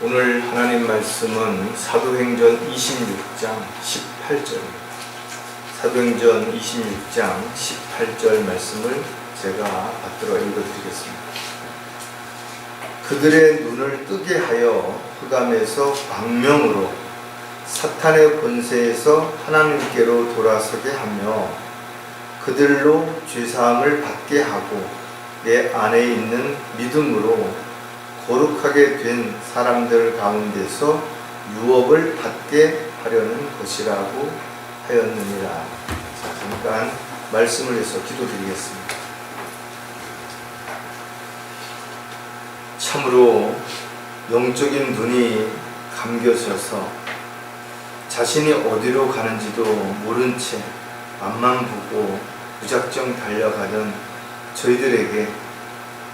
오늘 하나님 말씀은 사도행전 26장 18절입니다. 사도행전 26장 18절 말씀을 제가 받들어 읽어드리겠습니다. 그들의 눈을 뜨게 하여 흑암에서 광명으로 사탄의 권세에서 하나님께로 돌아서게 하며 그들로 죄사함을 받게 하고 내 안에 있는 믿음으로 거룩하게 된 사람들 가운데서 유업을 받게 하려는 것이라고 하였느니라. 자, 잠깐 말씀을 해서 기도드리겠습니다. 참으로 영적인 눈이 감겨져서 자신이 어디로 가는지도 모른 채 앞만 보고 무작정 달려가던 저희들에게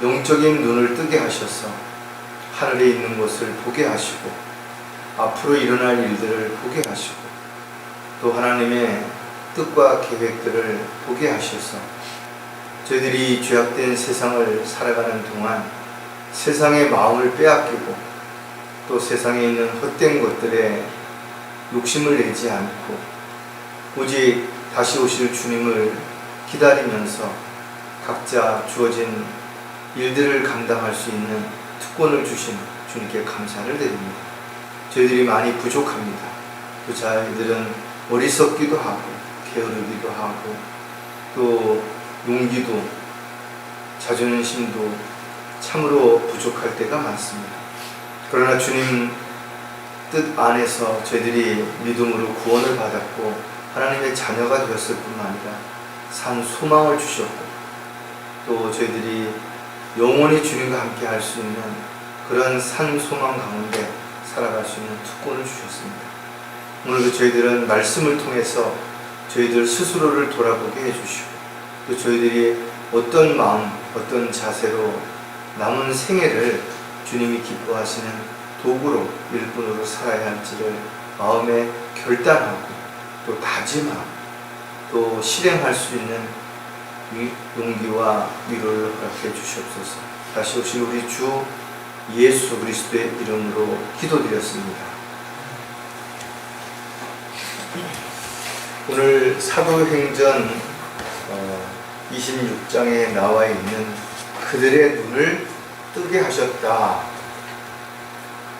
영적인 눈을 뜨게 하셔서 하늘에 있는 것을 보게 하시고 앞으로 일어날 일들을 보게 하시고 또 하나님의 뜻과 계획들을 보게 하셔서 저희들이 죄악된 세상을 살아가는 동안 세상의 마음을 빼앗기고 또 세상에 있는 헛된 것들에 욕심을 내지 않고 오직 다시 오실 주님을 기다리면서 각자 주어진 일들을 감당할 수 있는 특권을 주신 주님께 감사를 드립니다. 저희들이 많이 부족합니다. 또 저희들은 어리석기도 하고 게으르기도 하고 또 용기도 자존심도 참으로 부족할 때가 많습니다. 그러나 주님 뜻 안에서 저희들이 믿음으로 구원을 받았고 하나님의 자녀가 되었을 뿐만 아니라 산 소망을 주셨고 또 저희들이 영원히 주님과 함께 할 수 있는 그런 산 소망 가운데 살아갈 수 있는 특권을 주셨습니다. 오늘도 저희들은 말씀을 통해서 저희들 스스로를 돌아보게 해주시고 또 저희들이 어떤 마음, 어떤 자세로 남은 생애를 주님이 기뻐하시는 도구로 일꾼으로 살아야 할지를 마음에 결단하고 또 다짐하고 또 실행할 수 있는 용기와 위로를 허락해 주시옵소서. 다시 오신 우리 주 예수 그리스도의 이름으로 기도드렸습니다. 오늘 사도행전 26장에 나와 있는 그들의 눈을 뜨게 하셨다.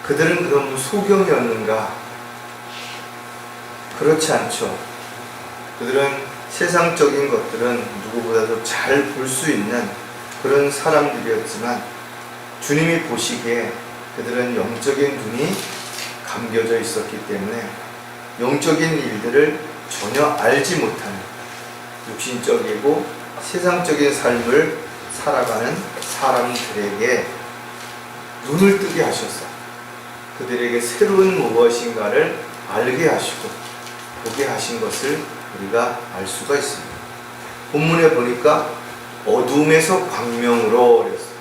그들은 그럼 소경이었는가? 그렇지 않죠. 그들은 세상적인 것들은 누구보다도 잘 볼 수 있는 그런 사람들이었지만 주님이 보시기에 그들은 영적인 눈이 감겨져 있었기 때문에 영적인 일들을 전혀 알지 못하는 육신적이고 세상적인 삶을 살아가는 사람들에게 눈을 뜨게 하셔서 그들에게 새로운 무엇인가를 알게 하시고 보게 하신 것을 우리가 알 수가 있습니다. 본문에 보니까 어둠에서 광명으로 그랬어요.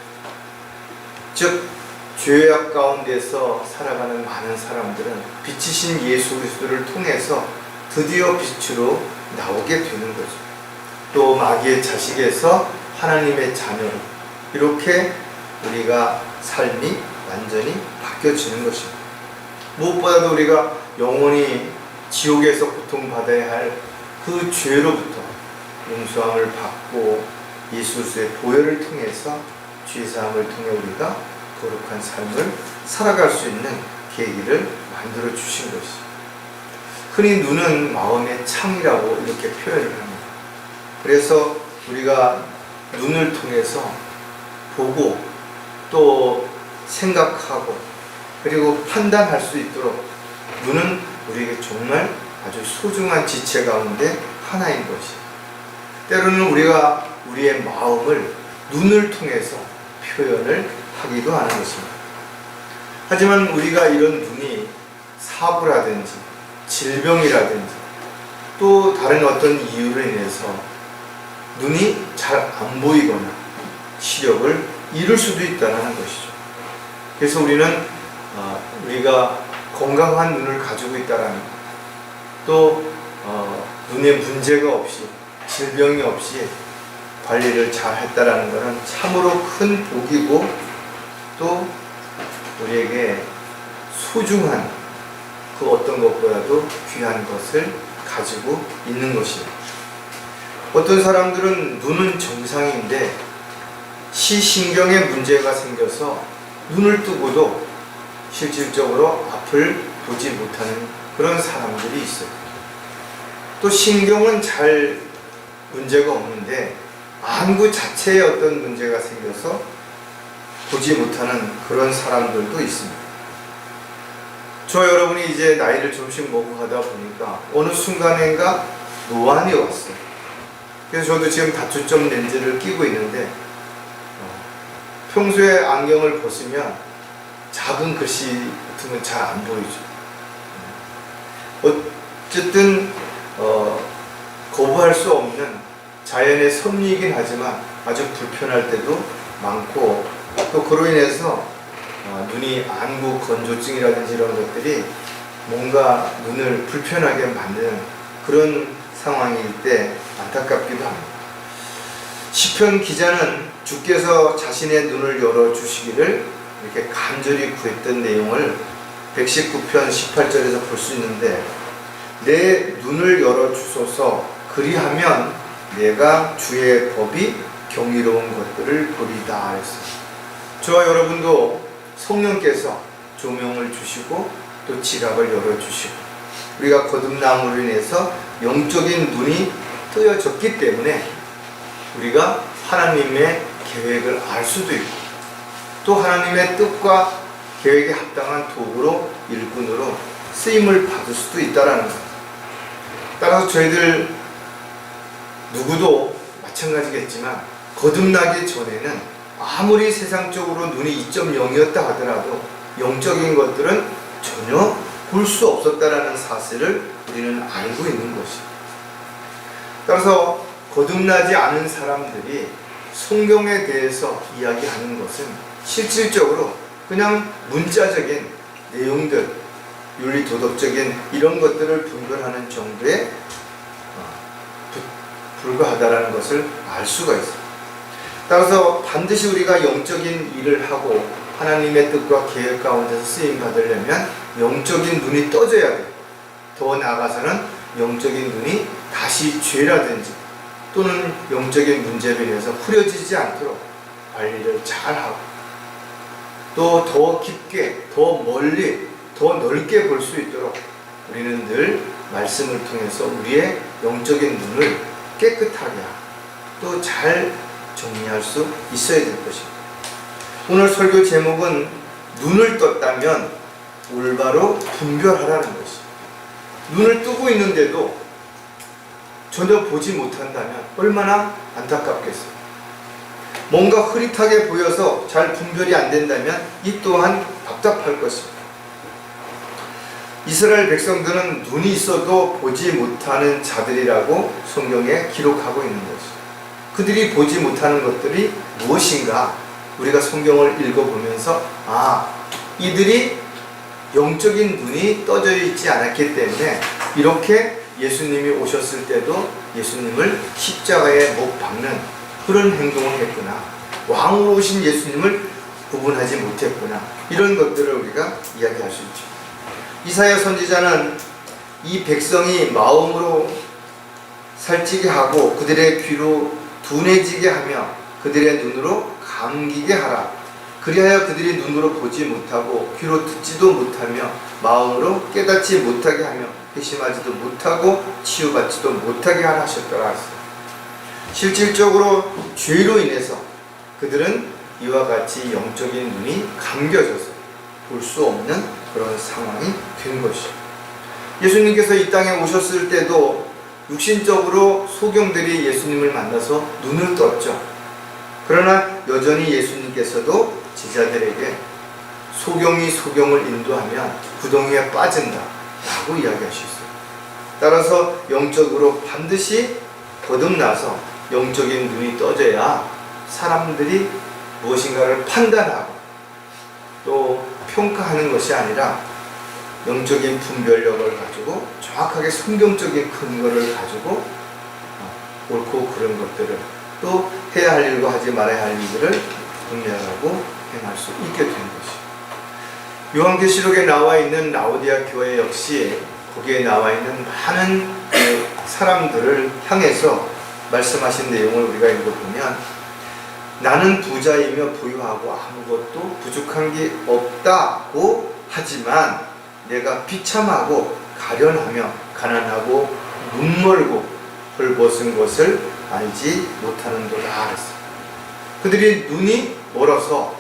즉 죄악 가운데서 살아가는 많은 사람들은 빛이신 예수 그리스도를 통해서 드디어 빛으로 나오게 되는 거죠. 또 마귀의 자식에서 하나님의 자녀로 이렇게 우리가 삶이 완전히 바뀌어지는 것입니다. 무엇보다도 우리가 영원히 지옥에서 고통받아야 할 그 죄로부터 용서함을 받고 예수 그리스도의 보혈을 통해서 죄사함을 통해 우리가 거룩한 삶을 살아갈 수 있는 계기를 만들어 주신 것이죠. 흔히 눈은 마음의 창이라고 이렇게 표현을 합니다. 그래서 우리가 눈을 통해서 보고 또 생각하고 그리고 판단할 수 있도록 눈은 우리에게 정말 아주 소중한 지체 가운데 하나인 것이. 때로는 우리가 우리의 마음을 눈을 통해서 표현을 하기도 하는 것입니다. 하지만 우리가 이런 눈이 사고라든지 질병이라든지 또 다른 어떤 이유로 인해서 눈이 잘 안 보이거나 시력을 잃을 수도 있다는 것이죠. 그래서 우리는 우리가 건강한 눈을 가지고 있다는 것, 또 눈에 문제가 없이 질병이 없이 관리를 잘 했다라는 것은 참으로 큰 복이고 또 우리에게 소중한 그 어떤 것보다도 귀한 것을 가지고 있는 것이에요. 어떤 사람들은 눈은 정상인데 시신경에 문제가 생겨서 눈을 뜨고도 실질적으로 앞을 보지 못하는 그런 사람들이 있어요. 또 신경은 잘 문제가 없는데 안구 자체에 어떤 문제가 생겨서 보지 못하는 그런 사람들도 있습니다. 저 여러분이 이제 나이를 조금씩 먹고 가다 보니까 어느 순간인가 노안이 왔어요. 그래서 저도 지금 다초점 렌즈를 끼고 있는데 평소에 안경을 벗으면 작은 글씨 같은 건 잘 안 보이죠. 어쨌든 거부할 수 없는 자연의 섭리이긴 하지만 아주 불편할 때도 많고, 또 그로 인해서 눈이 안구 건조증이라든지 이런 것들이 뭔가 눈을 불편하게 만드는 그런 상황일 때 안타깝기도 합니다. 시편 기자는 주께서 자신의 눈을 열어주시기를 이렇게 간절히 구했던 내용을 119편 18절에서 볼 수 있는데, 내 눈을 열어주소서 그리하면 내가 주의 법이 경이로운 것들을 보리다 했어요. 저와 여러분도 성령께서 조명을 주시고 또 지각을 열어주시고 우리가 거듭남으로 인해서 영적인 눈이 뜨여졌기 때문에 우리가 하나님의 계획을 알 수도 있고 또 하나님의 뜻과 계획에 합당한 도구로 일꾼으로 쓰임을 받을 수도 있다는 것. 따라서 저희들 누구도 마찬가지겠지만 거듭나기 전에는 아무리 세상적으로 눈이 2.0이었다 하더라도 영적인 것들은 전혀 볼 수 없었다라는 사실을 우리는 알고 있는 것입니다. 따라서 거듭나지 않은 사람들이 성경에 대해서 이야기하는 것은 실질적으로 그냥 문자적인 내용들, 윤리 도덕적인 이런 것들을 분별하는 정도에 불과하다라는 것을 알 수가 있습니다. 따라서 반드시 우리가 영적인 일을 하고 하나님의 뜻과 계획 가운데서 쓰임 받으려면 영적인 눈이 떠져야 돼요. 더 나아가서는 영적인 눈이 다시 죄라든지 또는 영적인 문제로 인해서 흐려지지 않도록 관리를 잘하고 또 더 깊게, 더 멀리, 더 넓게 볼 수 있도록 우리는 늘 말씀을 통해서 우리의 영적인 눈을 깨끗하게 하고 또 잘 정리할 수 있어야 될 것입니다. 오늘 설교 제목은 눈을 떴다면 올바로 분별하라는 것입니다. 눈을 뜨고 있는데도 전혀 보지 못한다면 얼마나 안타깝겠어요. 뭔가 흐릿하게 보여서 잘 분별이 안 된다면 이 또한 답답할 것입니다. 이스라엘 백성들은 눈이 있어도 보지 못하는 자들이라고 성경에 기록하고 있는 것입니다. 그들이 보지 못하는 것들이 무엇인가 우리가 성경을 읽어보면서 이들이 영적인 눈이 떠져 있지 않았기 때문에 이렇게 예수님이 오셨을 때도 예수님을 십자가에 못 박는 그런 행동을 했구나. 왕으로 오신 예수님을 구분하지 못했구나. 이런 것들을 우리가 이야기할 수 있죠. 이사야 선지자는 이 백성이 마음으로 살찌게 하고 그들의 귀로 둔해지게 하며 그들의 눈으로 감기게 하라. 그리하여 그들이 눈으로 보지 못하고 귀로 듣지도 못하며 마음으로 깨닫지 못하게 하며 회심하지도 못하고 치유받지도 못하게 하라 하셨더라 했어요. 실질적으로 죄로 인해서 그들은 이와 같이 영적인 눈이 감겨져서 볼 수 없는 그런 상황이 된 것이죠. 예수님께서 이 땅에 오셨을 때도 육신적으로 소경들이 예수님을 만나서 눈을 떴죠. 그러나 여전히 예수님께서도 제자들에게 소경이 소경을 인도하면 구덩이에 빠진다 라고 이야기하셨어요. 따라서 영적으로 반드시 거듭나서 영적인 눈이 떠져야 사람들이 무엇인가를 판단하고 또 평가하는 것이 아니라 영적인 분별력을 가지고 정확하게 성경적인 근거를 가지고 옳고 그른 것들을 또 해야 할 일과 하지 말아야 할 일들을 분별하고 행할 수 있게 된 것이죠. 요한계시록에 나와 있는 라오디아 교회 역시 거기에 나와 있는 많은 사람들을 향해서 말씀하신 내용을 우리가 읽어보면, 나는 부자이며 부유하고 아무것도 부족한 게 없다고 하지만 내가 비참하고 가련하며 가난하고 눈멀고 헐벗은 것을 알지 못하는도다 그랬어요. 그들이 눈이 멀어서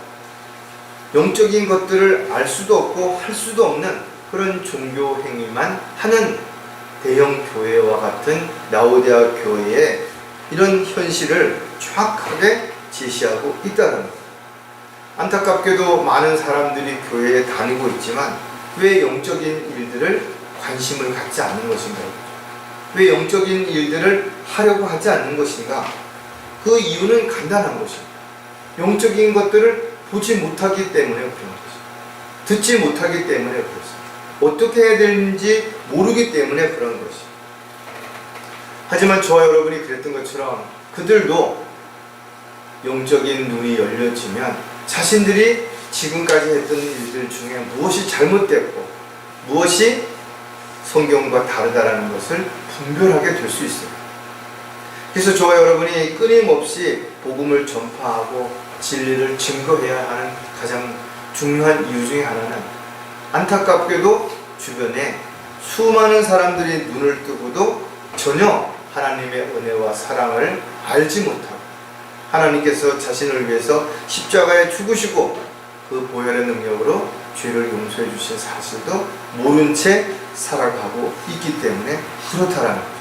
영적인 것들을 알 수도 없고 할 수도 없는 그런 종교 행위만 하는 대형 교회와 같은 라오디아 교회의 이런 현실을 정확하게 제시하고 있다는 거예요. 안타깝게도 많은 사람들이 교회에 다니고 있지만 왜 영적인 일들을 관심을 갖지 않는 것인가? 왜 영적인 일들을 하려고 하지 않는 것인가? 그 이유는 간단한 것입니다. 영적인 것들을 보지 못하기 때문에 그런 것입니다. 듣지 못하기 때문에 그렇습니다. 어떻게 해야 되는지 모르기 때문에 그런 것입니다. 하지만 저와 여러분이 그랬던 것처럼 그들도 영적인 눈이 열려지면 자신들이 지금까지 했던 일들 중에 무엇이 잘못됐고 무엇이 성경과 다르다라는 것을 분별하게 될 수 있어요. 그래서 저와 여러분이 끊임없이 복음을 전파하고 진리를 증거해야 하는 가장 중요한 이유 중에 하나는, 안타깝게도 주변에 수많은 사람들이 눈을 뜨고도 전혀 하나님의 은혜와 사랑을 알지 못하고 하나님께서 자신을 위해서 십자가에 죽으시고 그 보혈의 능력으로 죄를 용서해 주신 사실도 모른 채 살아가고 있기 때문에 그렇다라는 거죠.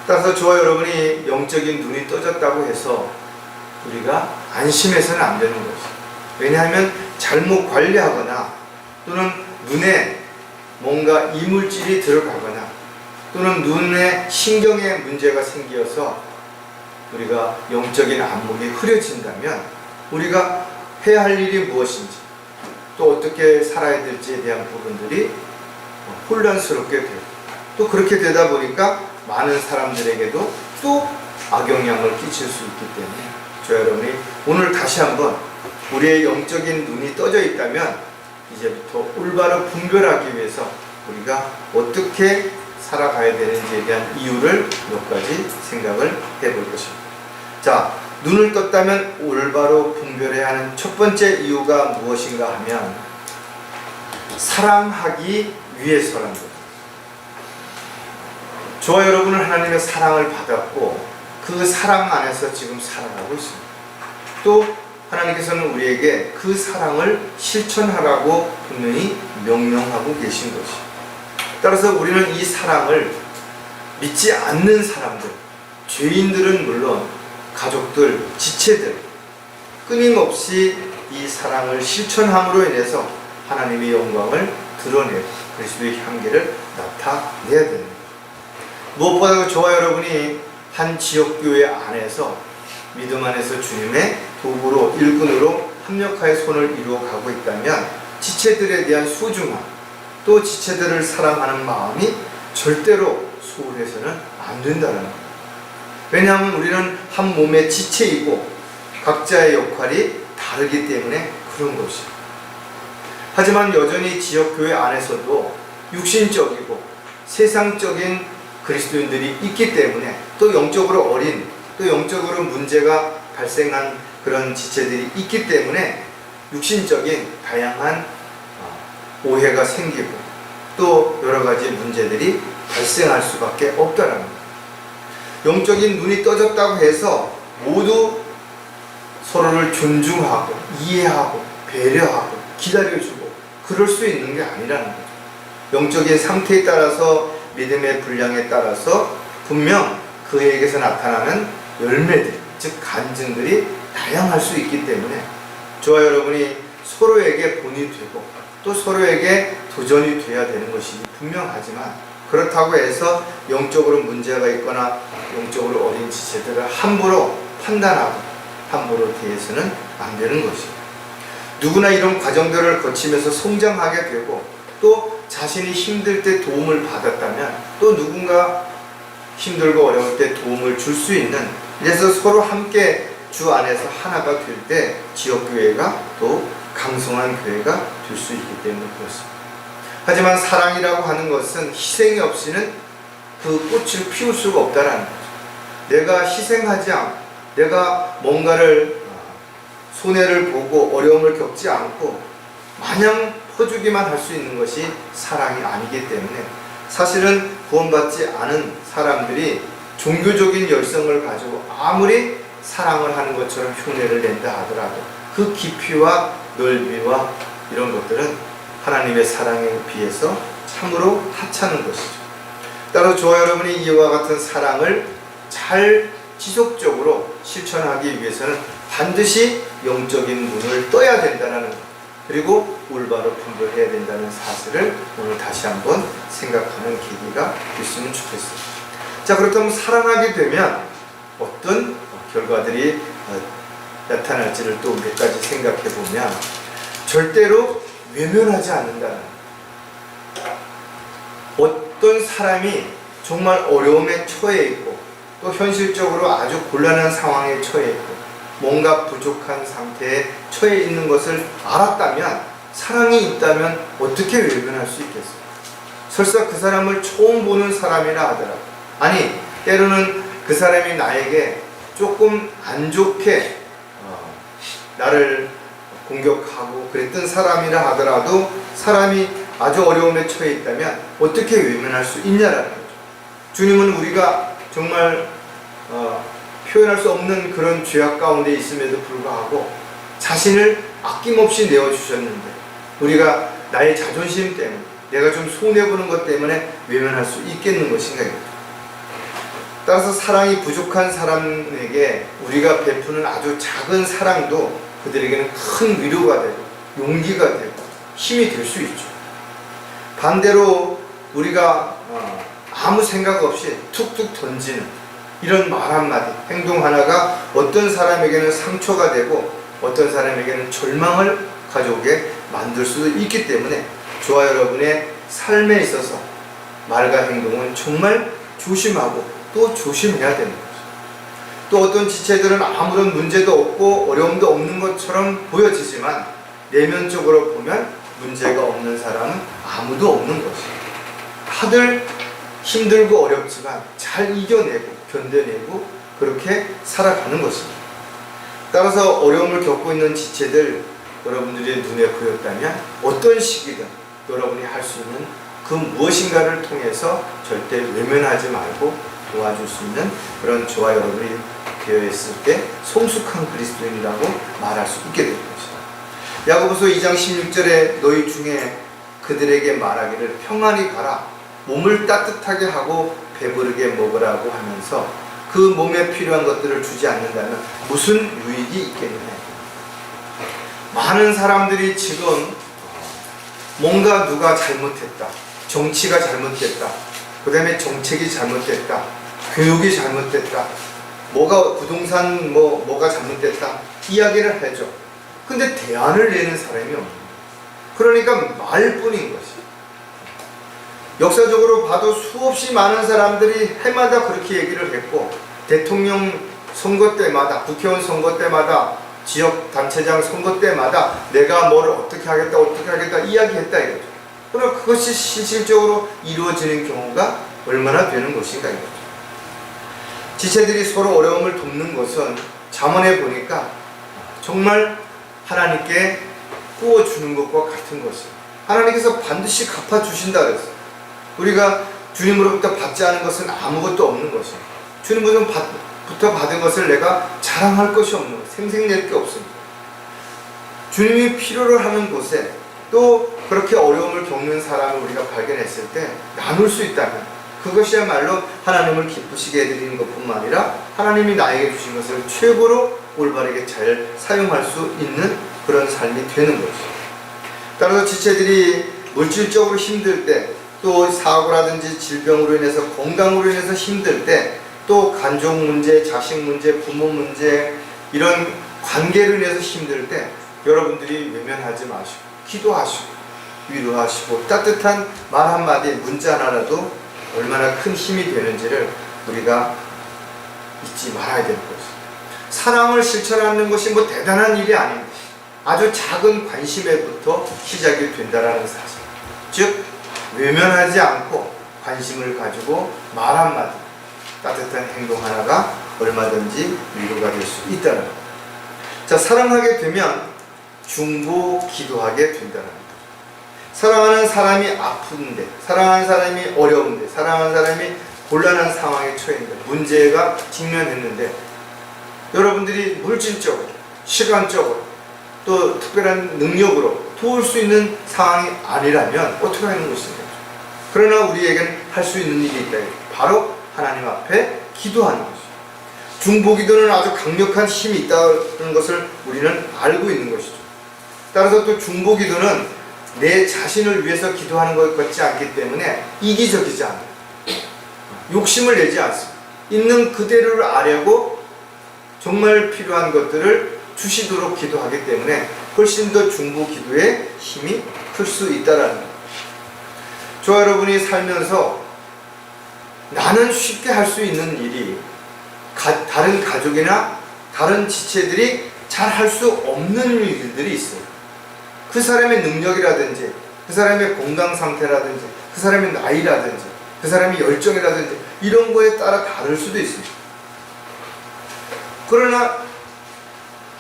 따라서 저와 여러분이 영적인 눈이 떠졌다고 해서 우리가 안심해서는 안 되는 것이죠. 왜냐하면 잘못 관리하거나 또는 눈에 뭔가 이물질이 들어가거나 또는 눈에 신경에 문제가 생겨서 우리가 영적인 안목이 흐려진다면 우리가 해야 할 일이 무엇인지 또 어떻게 살아야 될지에 대한 부분들이 혼란스럽게 되고, 또 그렇게 되다 보니까 많은 사람들에게도 또 악영향을 끼칠 수 있기 때문에 저 여러분이 오늘 다시 한번 우리의 영적인 눈이 떠져 있다면 이제부터 올바로 분별하기 위해서 우리가 어떻게 살아가야 되는지에 대한 이유를 몇 가지 생각을 해볼 것입니다. 자, 눈을 떴다면 올바로 분별해야 하는 첫 번째 이유가 무엇인가 하면 사랑하기 위해서라는 것. 저와 여러분은 하나님의 사랑을 받았고 그 사랑 안에서 지금 살아가고 있습니다. 또 하나님께서는 우리에게 그 사랑을 실천하라고 분명히 명령하고 계신 것이죠. 따라서 우리는 이 사랑을 믿지 않는 사람들, 죄인들은 물론 가족들, 지체들 끊임없이 이 사랑을 실천함으로 인해서 하나님의 영광을 드러내고 그리스도의 향기를 나타내야 됩니다. 무엇보다도 저와 여러분이 한 지역교회 안에서 믿음 안에서 주님의 도구로 일꾼으로 합력하여 손을 이루어가고 있다면 지체들에 대한 소중함, 또 지체들을 사랑하는 마음이 절대로 소홀해서는 안 된다는 겁니다. 왜냐하면 우리는 한 몸의 지체이고 각자의 역할이 다르기 때문에 그런 것이에요. 하지만 여전히 지역교회 안에서도 육신적이고 세상적인 그리스도인들이 있기 때문에, 또 영적으로 어린, 또 영적으로 문제가 발생한 그런 지체들이 있기 때문에 육신적인 다양한 오해가 생기고 또 여러 가지 문제들이 발생할 수밖에 없다는 겁니다. 영적인 눈이 떠졌다고 해서 모두 서로를 존중하고 이해하고 배려하고 기다려주고 그럴 수 있는 게 아니라는 거죠. 영적인 상태에 따라서, 믿음의 분량에 따라서 분명 그에게서 나타나는 열매들, 즉 간증들이 다양할 수 있기 때문에 저와 여러분이 서로에게 본이 되고 또 서로에게 도전이 돼야 되는 것이 분명하지만, 그렇다고 해서 영적으로 문제가 있거나 영적으로 어린 지체들을 함부로 판단하고 함부로 대해서는 안 되는 것입니다. 누구나 이런 과정들을 거치면서 성장하게 되고 또 자신이 힘들 때 도움을 받았다면 또 누군가 힘들고 어려울 때 도움을 줄 수 있는, 그래서 서로 함께 주 안에서 하나가 될 때 지역교회가 또 강성한 교회가 될 수 있기 때문에 그렇습니다. 하지만 사랑이라고 하는 것은 희생이 없이는 그 꽃을 피울 수가 없다라는 거죠. 내가 희생하지 않고 내가 뭔가를 손해를 보고 어려움을 겪지 않고 마냥 퍼주기만 할 수 있는 것이 사랑이 아니기 때문에 사실은 구원받지 않은 사람들이 종교적인 열성을 가지고 아무리 사랑을 하는 것처럼 흉내를 낸다 하더라도 그 깊이와 넓이와 이런 것들은 하나님의 사랑에 비해서 참으로 하찮은 것이죠. 따라서 저와 여러분이 이와 같은 사랑을 잘 지속적으로 실천하기 위해서는 반드시 영적인 문을 떠야 된다는 것, 그리고 올바로 분별해야 된다는 사실을 오늘 다시 한번 생각하는 계기가 됐으면 좋겠습니다. 자, 그렇다면 사랑하게 되면 어떤 결과들이 나타날지를 또 몇 가지 생각해 보면 절대로 외면하지 않는다는 어떤 사람이 정말 어려움에 처해 있고 또 현실적으로 아주 곤란한 상황에 처해 있고 뭔가 부족한 상태에 처해 있는 것을 알았다면 사랑이 있다면 어떻게 외면할 수 있겠어요? 설사 그 사람을 처음 보는 사람이라 하더라도 아니 때로는 그 사람이 나에게 조금 안 좋게 나를 공격하고 그랬던 사람이라 하더라도 사람이 아주 어려움에 처해 있다면 어떻게 외면할 수 있냐라는 거죠. 주님은 우리가 정말 표현할 수 없는 그런 죄악 가운데 있음에도 불구하고 자신을 아낌없이 내어주셨는데 우리가 나의 자존심 때문에 내가 좀 손해보는 것 때문에 외면할 수 있겠는 것인가. 따라서 사랑이 부족한 사람에게 우리가 베푸는 아주 작은 사랑도 그들에게는 큰 위로가 되고 용기가 되고 힘이 될 수 있죠. 반대로 우리가 아무 생각 없이 툭툭 던지는 이런 말 한마디, 행동 하나가 어떤 사람에게는 상처가 되고 어떤 사람에게는 절망을 가져오게 만들 수도 있기 때문에 저와 여러분의 삶에 있어서 말과 행동은 정말 조심하고 또 조심해야 되는 거죠. 또 어떤 지체들은 아무런 문제도 없고 어려움도 없는 것처럼 보여지지만 내면적으로 보면 문제가 없는 사람은 아무도 없는 것이에요. 다들 힘들고 어렵지만 잘 이겨내고 견뎌내고 그렇게 살아가는 것입니다. 따라서 어려움을 겪고 있는 지체들 여러분들의 눈에 보였다면 어떤 시기든 여러분이 할 수 있는 그 무엇인가를 통해서 절대 외면하지 말고 도와줄 수 있는 그런 저와 여러분이 되어 있을 때 성숙한 그리스도인이라고 말할 수 있게 될 것이다. 야고보서 2장 16절에 너희 중에 그들에게 말하기를 평안히 가라 몸을 따뜻하게 하고 배부르게 먹으라고 하면서 그 몸에 필요한 것들을 주지 않는다면 무슨 유익이 있겠느냐. 많은 사람들이 지금 뭔가 누가 잘못했다, 정치가 잘못됐다, 그 다음에 정책이 잘못됐다, 교육이 잘못됐다, 뭐가 부동산 뭐가 잘못됐다 이야기를 하죠. 근데 대안을 내는 사람이 없는 거예요. 그러니까 말뿐인 것이. 역사적으로 봐도 수없이 많은 사람들이 해마다 그렇게 얘기를 했고 대통령 선거 때마다 국회의원 선거 때마다 지역단체장 선거 때마다 내가 뭘 어떻게 하겠다 이야기했다 이거죠. 그러나 그것이 실질적으로 이루어지는 경우가 얼마나 되는 것인가 이거죠. 지체들이 서로 어려움을 돕는 것은 잠언에 보니까 정말 하나님께 구워주는 것과 같은 것이에요. 하나님께서 반드시 갚아주신다 그랬어요. 우리가 주님으로부터 받지 않은 것은 아무것도 없는 것이에요. 주님으로부터 받은 것을 내가 자랑할 것이 없는 것, 생색낼 게 없습니다. 주님이 필요로 하는 곳에 또 그렇게 어려움을 겪는 사람을 우리가 발견했을 때 나눌 수 있다면 그것이야말로 하나님을 기쁘시게 해드리는 것뿐만 아니라 하나님이 나에게 주신 것을 최고로 올바르게 잘 사용할 수 있는 그런 삶이 되는 것이죠. 따라서 지체들이 물질적으로 힘들 때 또 사고라든지 질병으로 인해서 건강으로 인해서 힘들 때 또 간종 문제, 자식 문제, 부모 문제 이런 관계로 인해서 힘들 때 여러분들이 외면하지 마시고 기도하시고 위로하시고 따뜻한 말 한마디 문자 하나라도 얼마나 큰 힘이 되는지를 우리가 잊지 말아야 되는 것입니다. 사랑을 실천하는 것이 뭐 대단한 일이 아닙니다. 아주 작은 관심에부터 시작이 된다라는 사실. 즉 외면하지 않고 관심을 가지고 말 한마디, 따뜻한 행동 하나가 얼마든지 위로가 될 수 있다는 것. 자, 사랑하게 되면 중보 기도하게 된다는 것. 사랑하는 사람이 아픈데, 사랑하는 사람이 어려운데, 사랑하는 사람이 곤란한 상황에 처했는데, 문제가 직면했는데, 여러분들이 물질적으로, 시간적으로, 또 특별한 능력으로 도울 수 있는 상황이 아니라면 어떻게 하는 것입니까? 그러나 우리에게는 할 수 있는 일이 있다. 바로 하나님 앞에 기도하는 것이죠. 중보기도는 아주 강력한 힘이 있다는 것을 우리는 알고 있는 것이죠. 따라서 또 중보기도는 내 자신을 위해서 기도하는 것 같지 않기 때문에 이기적이지 않아요. 욕심을 내지 않습니다. 있는 그대로를 아뢰고 정말 필요한 것들을 주시도록 기도하기 때문에 훨씬 더 중보기도의 힘이 클 수 있다는 것. 저와 여러분이 살면서 나는 쉽게 할 수 있는 일이 다른 가족이나 다른 지체들이 잘 할 수 없는 일들이 있어요. 그 사람의 능력이라든지 그 사람의 건강 상태라든지 그 사람의 나이라든지 그 사람의 열정이라든지 이런 거에 따라 다를 수도 있습니다. 그러나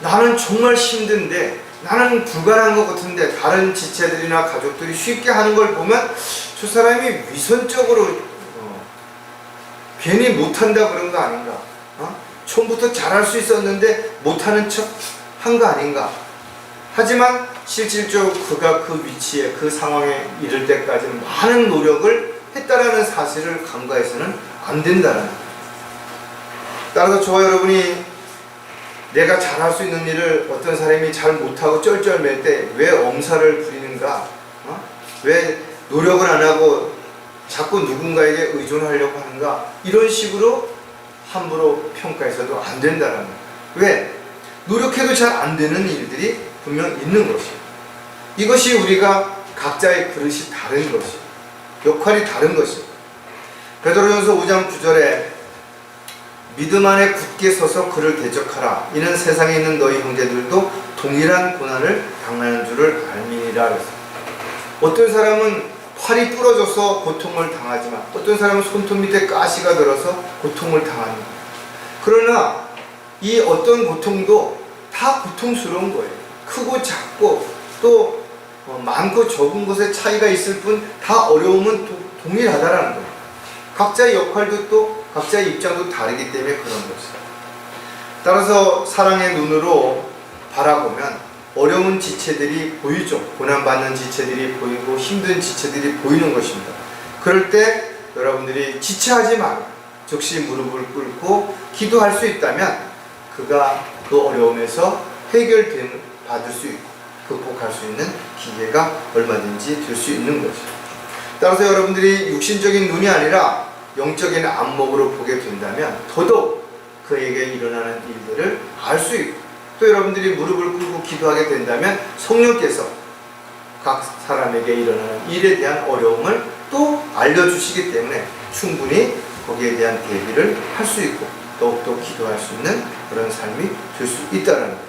나는 정말 힘든데, 나는 불가능한 것 같은데 다른 지체들이나 가족들이 쉽게 하는 걸 보면 저 사람이 위선적으로 괜히 못한다 그런 거 아닌가, 처음부터 잘할 수 있었는데 못하는 척 한 거 아닌가. 하지만 실질적으로 그가 그 위치에, 그 상황에 이를 때까지는 많은 노력을 했다라는 사실을 간과해서는 안 된다는 거예요. 따라서 저와 여러분이 내가 잘할 수 있는 일을 어떤 사람이 잘 못하고 쩔쩔맬 때 왜 엄살을 부리는가, 왜 노력을 안 하고 자꾸 누군가에게 의존하려고 하는가, 이런 식으로 함부로 평가해서도 안 된다는 거예요. 왜? 노력해도 잘 안 되는 일들이 분명 있는 것이에요. 이것이 우리가 각자의 그릇이 다른 것이에요. 역할이 다른 것이에요. 베드로전서 5장 9절에 믿음 안에 굳게 서서 그를 대적하라. 이는 세상에 있는 너희 형제들도 동일한 고난을 당하는 줄을 알미니라 그랬어요. 어떤 사람은 팔이 부러져서 고통을 당하지만 어떤 사람은 손톱 밑에 가시가 들어서 고통을 당합니다. 그러나 이 어떤 고통도 다 고통스러운 거예요. 크고 작고 또 많고 적은 것의 차이가 있을 뿐 다 어려움은 동일하다라는 거예요. 각자의 역할도 또 각자의 입장도 다르기 때문에 그런 것이에요. 따라서 사랑의 눈으로 바라보면 어려운 지체들이 보이죠. 고난받는 지체들이 보이고 힘든 지체들이 보이는 것입니다. 그럴 때 여러분들이 지체하지 말고 즉시 무릎을 꿇고 기도할 수 있다면 그가 그 어려움에서 해결됨을 받을 수 있고 극복할 수 있는 기회가 얼마든지 될 수 있는 것이죠. 따라서 여러분들이 육신적인 눈이 아니라 영적인 안목으로 보게 된다면 더더욱 그에게 일어나는 일들을 알 수 있고, 또 여러분들이 무릎을 꿇고 기도하게 된다면 성령께서 각 사람에게 일어나는 일에 대한 어려움을 또 알려주시기 때문에 충분히 거기에 대한 대비를 할 수 있고 더욱더 기도할 수 있는 그런 삶이 될 수 있다는 거예요.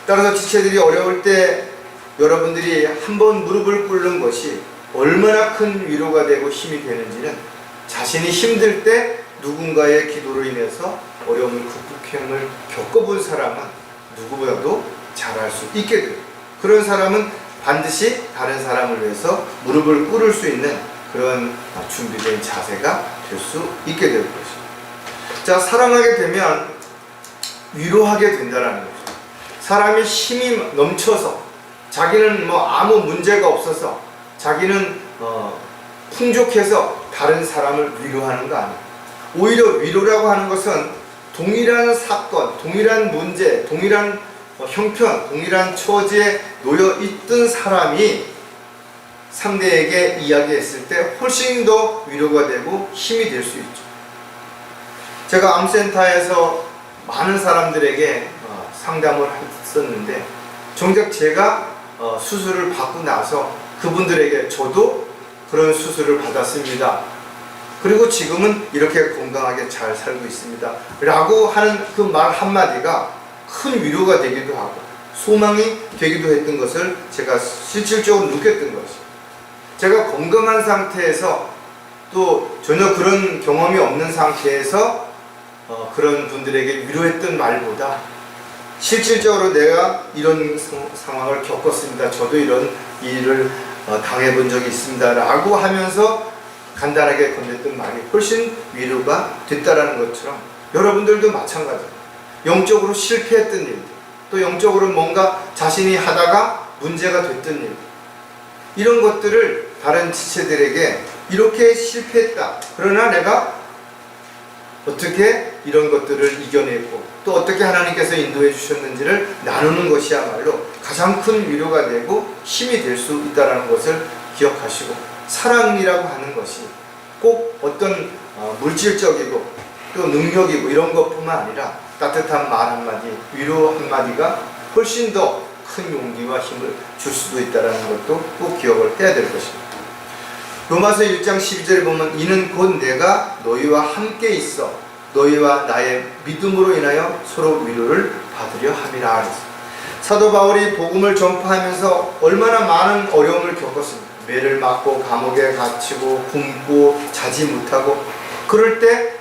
따라서 지체들이 어려울 때 여러분들이 한번 무릎을 꿇는 것이 얼마나 큰 위로가 되고 힘이 되는지는 자신이 힘들 때 누군가의 기도로 인해서 어려움을 극복함을 겪어본 사람은 누구보다도 잘할 수 있게 돼요. 그런 사람은 반드시 다른 사람을 위해서 무릎을 꿇을 수 있는 그런 준비된 자세가 될 수 있게 될 것이죠. 자, 사랑하게 되면 위로하게 된다는 거죠. 사람이 힘이 넘쳐서 자기는 아무 문제가 없어서 자기는 풍족해서 다른 사람을 위로하는 거 아니에요. 오히려 위로라고 하는 것은 동일한 사건, 동일한 문제, 동일한 형편, 동일한 처지에 놓여 있던 사람이 상대에게 이야기했을 때 훨씬 더 위로가 되고 힘이 될 수 있죠. 제가 암센터에서 많은 사람들에게 상담을 했었는데 정작 제가 수술을 받고 나서 그분들에게 저도 그런 수술을 받았습니다. 그리고 지금은 이렇게 건강하게 잘 살고 있습니다. 라고 하는 그 말 한마디가 큰 위로가 되기도 하고 소망이 되기도 했던 것을 제가 실질적으로 느꼈던 것이, 제가 건강한 상태에서 또 전혀 그런 경험이 없는 상태에서 그런 분들에게 위로했던 말보다 실질적으로 내가 이런 상황을 겪었습니다, 저도 이런 일을 당해본 적이 있습니다 라고 하면서 간단하게 건넸던 말이 훨씬 위로가 됐다라는 것처럼, 여러분들도 마찬가지예요. 영적으로 실패했던 일, 또 영적으로 뭔가 자신이 하다가 문제가 됐던 일, 이런 것들을 다른 지체들에게 이렇게 실패했다, 그러나 내가 어떻게 이런 것들을 이겨냈고 또 어떻게 하나님께서 인도해 주셨는지를 나누는 것이야말로 가장 큰 위로가 되고 힘이 될 수 있다는 것을 기억하시고, 사랑이라고 하는 것이 꼭 어떤 물질적이고 또 능력이고 이런 것뿐만 아니라 따뜻한 말 한마디, 위로 한마디가 훨씬 더 큰 용기와 힘을 줄 수도 있다는 것도 꼭 기억을 해야 될 것입니다. 로마서 1장 12절에 보면 이는 곧 내가 너희와 함께 있어 너희와 나의 믿음으로 인하여 서로 위로를 받으려 함이라 하랬습니다. 사도 바울이 복음을 전파하면서 얼마나 많은 어려움을 겪었습니다. 매를 맞고 감옥에 갇히고 굶고 자지 못하고, 그럴 때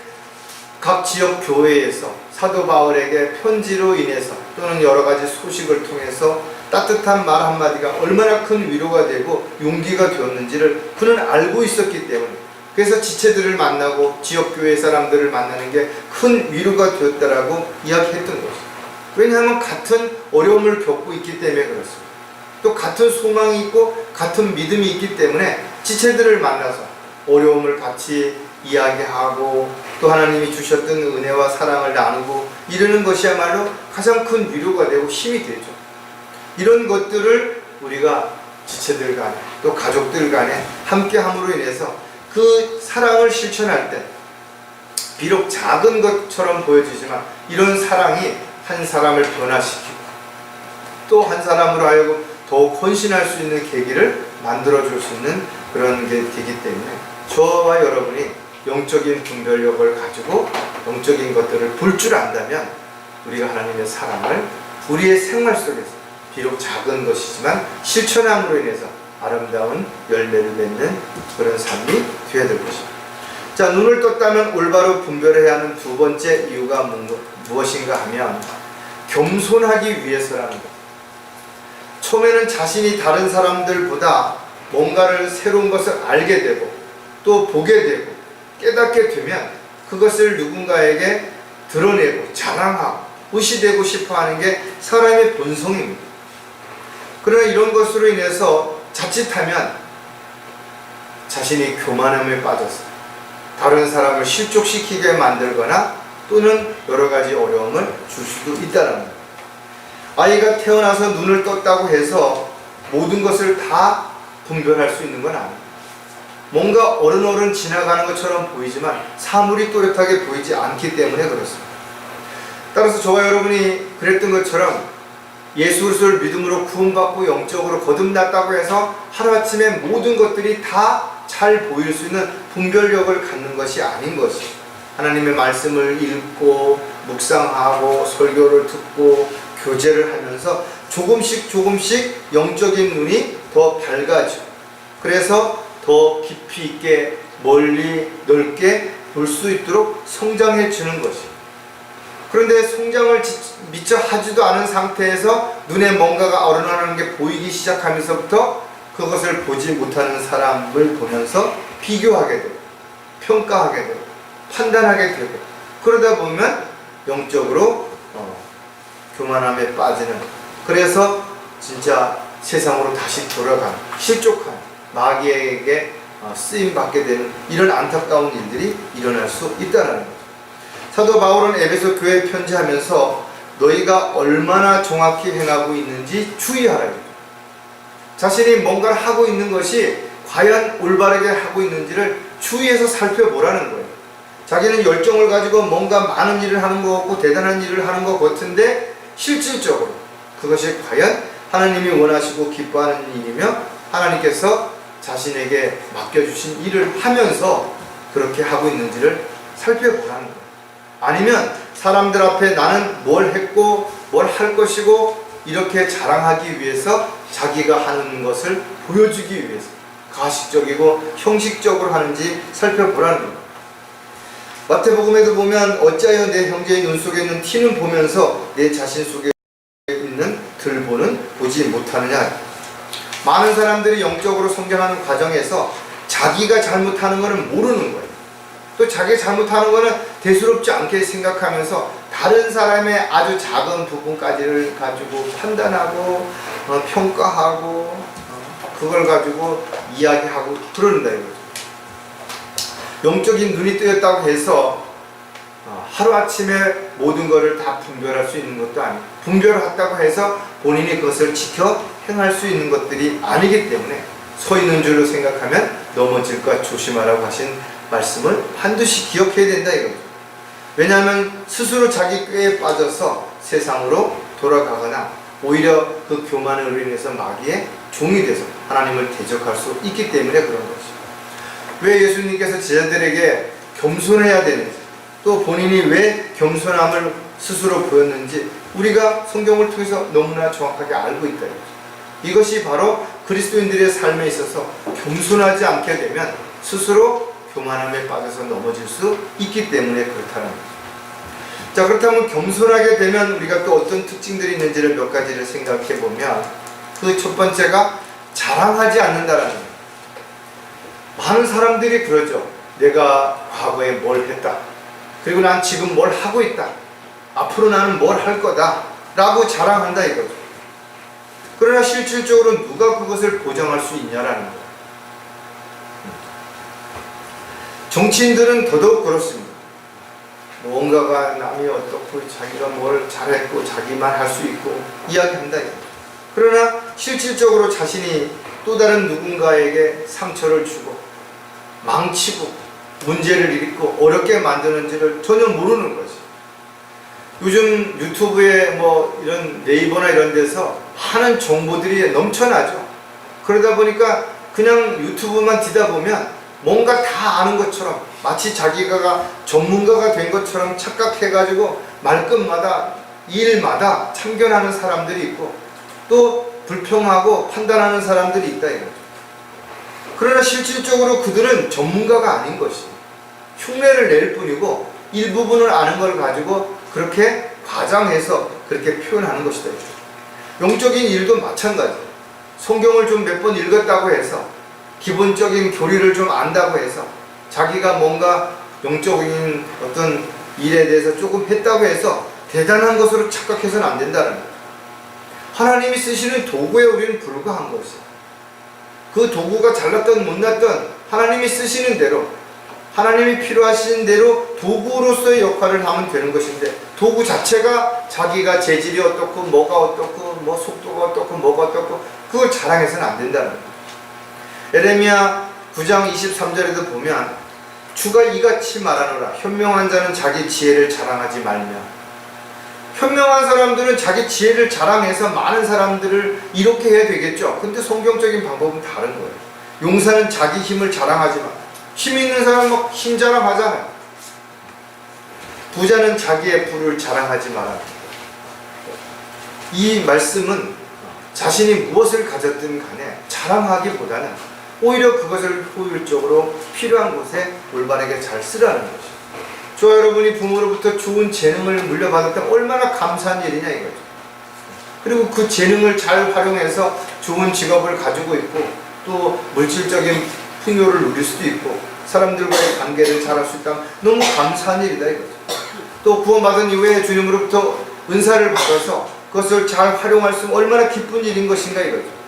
각 지역 교회에서 사도 바울에게 편지로 인해서 또는 여러 가지 소식을 통해서 따뜻한 말 한마디가 얼마나 큰 위로가 되고 용기가 되었는지를 그는 알고 있었기 때문에, 그래서 지체들을 만나고 지역교회 사람들을 만나는 게 큰 위로가 되었다라고 이야기했던 것이죠. 왜냐하면 같은 어려움을 겪고 있기 때문에 그렇습니다. 또 같은 소망이 있고 같은 믿음이 있기 때문에 지체들을 만나서 어려움을 같이 이야기하고 또 하나님이 주셨던 은혜와 사랑을 나누고 이러는 것이야말로 가장 큰 위로가 되고 힘이 되죠. 이런 것들을 우리가 지체들 간에 또 가족들 간에 함께 함으로 인해서 그 사랑을 실천할 때 비록 작은 것처럼 보여지지만 이런 사랑이 한 사람을 변화시키고 또 한 사람으로 하여금 더욱 헌신할 수 있는 계기를 만들어줄 수 있는 그런 게 되기 때문에, 저와 여러분이 영적인 분별력을 가지고 영적인 것들을 볼 줄 안다면 우리가 하나님의 사랑을 우리의 생활 속에서 비록 작은 것이지만 실천함으로 인해서 아름다운 열매를 맺는 그런 삶이 되어야 될 것입니다. 자, 눈을 떴다면 올바로 분별해야 하는 두 번째 이유가 무엇인가 하면 겸손하기 위해서라는 것. 처음에는 자신이 다른 사람들보다 뭔가를 새로운 것을 알게 되고 또 보게 되고 깨닫게 되면 그것을 누군가에게 드러내고 자랑하고 의시되고 싶어하는 게 사람의 본성입니다. 그러나 이런 것으로 인해서 자칫하면 자신이 교만함에 빠져서 다른 사람을 실족시키게 만들거나 또는 여러 가지 어려움을 줄 수도 있다는 거예요. 아이가 태어나서 눈을 떴다고 해서 모든 것을 다 분별할 수 있는 건 아니에요. 뭔가 어른어른 지나가는 것처럼 보이지만 사물이 또렷하게 보이지 않기 때문에 그렇습니다. 따라서 저와 여러분이 그랬던 것처럼 예수 그리스도를 믿음으로 구원받고 영적으로 거듭났다고 해서 하루아침에 모든 것들이 다 잘 보일 수 있는 분별력을 갖는 것이 아닌 것이, 하나님의 말씀을 읽고 묵상하고 설교를 듣고 교제를 하면서 조금씩 영적인 눈이 더 밝아지고 그래서 더 깊이 있게 멀리 넓게 볼 수 있도록 성장해 주는 것이. 그런데 성장을 미처 하지도 않은 상태에서 눈에 뭔가가 어른어른한 게 보이기 시작하면서부터 그것을 보지 못하는 사람을 보면서 비교하게 되고 평가하게 되고 판단하게 되고, 그러다 보면 영적으로 교만함에 빠지는, 그래서 진짜 세상으로 다시 돌아가는, 실족하는, 마귀에게 쓰임받게 되는 이런 안타까운 일들이 일어날 수 있다는 거죠. 사도 바울은 에베소 교회에 편지하면서 너희가 얼마나 정확히 행하고 있는지 주의하라. 자신이 뭔가를 하고 있는 것이 과연 올바르게 하고 있는지를 주의해서 살펴보라는 거예요. 자기는 열정을 가지고 뭔가 많은 일을 하는 것 같고 대단한 일을 하는 것 같은데 실질적으로 그것이 과연 하나님이 원하시고 기뻐하는 일이며 하나님께서 자신에게 맡겨주신 일을 하면서 그렇게 하고 있는지를 살펴보라는 거예요. 아니면 사람들 앞에 나는 뭘 했고 뭘 할 것이고 이렇게 자랑하기 위해서 자기가 하는 것을 보여주기 위해서 가식적이고 형식적으로 하는지 살펴보라는 겁니다. 마태복음에도 보면 어찌하여 내 형제의 눈 속에 있는 티는 보면서 내 자신 속에 있는 들보는 보지 못하느냐. 많은 사람들이 영적으로 성장하는 과정에서 자기가 잘못하는 것은 모르는 거예요. 또 자기가 잘못하는 것은 대수롭지 않게 생각하면서 다른 사람의 아주 작은 부분까지를 가지고 판단하고 평가하고 그걸 가지고 이야기하고 그런다 이거죠. 영적인 눈이 뜨였다고 해서 하루아침에 모든 것을 다 분별할 수 있는 것도 아니고 분별했다고 해서 본인이 그것을 지켜 행할 수 있는 것들이 아니기 때문에 서 있는 줄로 생각하면 넘어질까 조심하라고 하신 말씀을 반드시 기억해야 된다 이거죠. 왜냐하면 스스로 자기 꾀에 빠져서 세상으로 돌아가거나 오히려 그 교만으로 인해서 마귀의 종이 돼서 하나님을 대적할 수 있기 때문에 그런 것이죠. 왜 예수님께서 제자들에게 겸손해야 되는지, 또 본인이 왜 겸손함을 스스로 보였는지 우리가 성경을 통해서 너무나 정확하게 알고 있다. 이것이 바로 그리스도인들의 삶에 있어서 겸손하지 않게 되면 스스로 교만함에 빠져서 넘어질 수 있기 때문에 그렇다는 거죠. 자, 그렇다면 겸손하게 되면 우리가 또 어떤 특징들이 있는지를 몇 가지를 생각해 보면 그 첫 번째가 자랑하지 않는다라는 거예요. 많은 사람들이 그러죠. 내가 과거에 뭘 했다. 그리고 난 지금 뭘 하고 있다. 앞으로 나는 뭘 할 거다. 라고 자랑한다 이거죠. 그러나 실질적으로 누가 그것을 보장할 수 있냐라는 거예요. 정치인들은 더더욱 그렇습니다. 뭔가가 남이 어떻고 자기가 뭘 잘했고 자기만 할 수 있고 이야기한다 이거죠. 그러나 실질적으로 자신이 또 다른 누군가에게 상처를 주고 망치고 문제를 일으키고 어렵게 만드는지를 전혀 모르는 거지. 요즘 유튜브에 뭐 이런 네이버나 이런 데서 많은 정보들이 넘쳐나죠. 그러다 보니까 그냥 유튜브만 뒤다 보면 뭔가 다 아는 것처럼 마치 자기가 전문가가 된 것처럼 착각해가지고 말끝마다 일마다 참견하는 사람들이 있고 또 불평하고 판단하는 사람들이 있다 이거죠. 그러나 실질적으로 그들은 전문가가 아닌 것이 흉내를 낼 뿐이고 일부분을 아는 걸 가지고 그렇게 과장해서 그렇게 표현하는 것이다. 영적인 일도 마찬가지. 성경을 좀 몇 번 읽었다고 해서 기본적인 교리를 좀 안다고 해서 자기가 뭔가 영적인 어떤 일에 대해서 조금 했다고 해서 대단한 것으로 착각해서는 안 된다는 거예요. 하나님이 쓰시는 도구에 우리는 불과한 것이에요. 그 도구가 잘났던 못났던 하나님이 쓰시는 대로 하나님이 필요하신 대로 도구로서의 역할을 하면 되는 것인데 도구 자체가 자기가 재질이 어떻고 뭐가 어떻고 뭐 속도가 어떻고 뭐가 어떻고 그걸 자랑해서는 안 된다는 거예요. 에레미야 9장 23절에도 보면 주가 이같이 말하노라 현명한 자는 자기 지혜를 자랑하지 말며. 현명한 사람들은 자기 지혜를 자랑해서 많은 사람들을 이렇게 해야 되겠죠. 근데 성경적인 방법은 다른 거예요. 용사는 자기 힘을 자랑하지만 힘 있는 사람은 막 힘 자랑하잖아요. 부자는 자기의 부를 자랑하지 마라. 이 말씀은 자신이 무엇을 가졌든 간에 자랑하기보다는 오히려 그것을 효율적으로 필요한 곳에 올바르게 잘 쓰라는 것이죠. 저와 여러분이 부모로부터 좋은 재능을 물려받았다면 얼마나 감사한 일이냐 이거죠. 그리고 그 재능을 잘 활용해서 좋은 직업을 가지고 있고 또 물질적인 풍요를 누릴 수도 있고 사람들과의 관계를 잘할 수 있다면 너무 감사한 일이다 이거죠. 또 구원받은 이후에 주님으로부터 은사를 받아서 그것을 잘 활용할 수 있으면 얼마나 기쁜 일인 것인가 이거죠.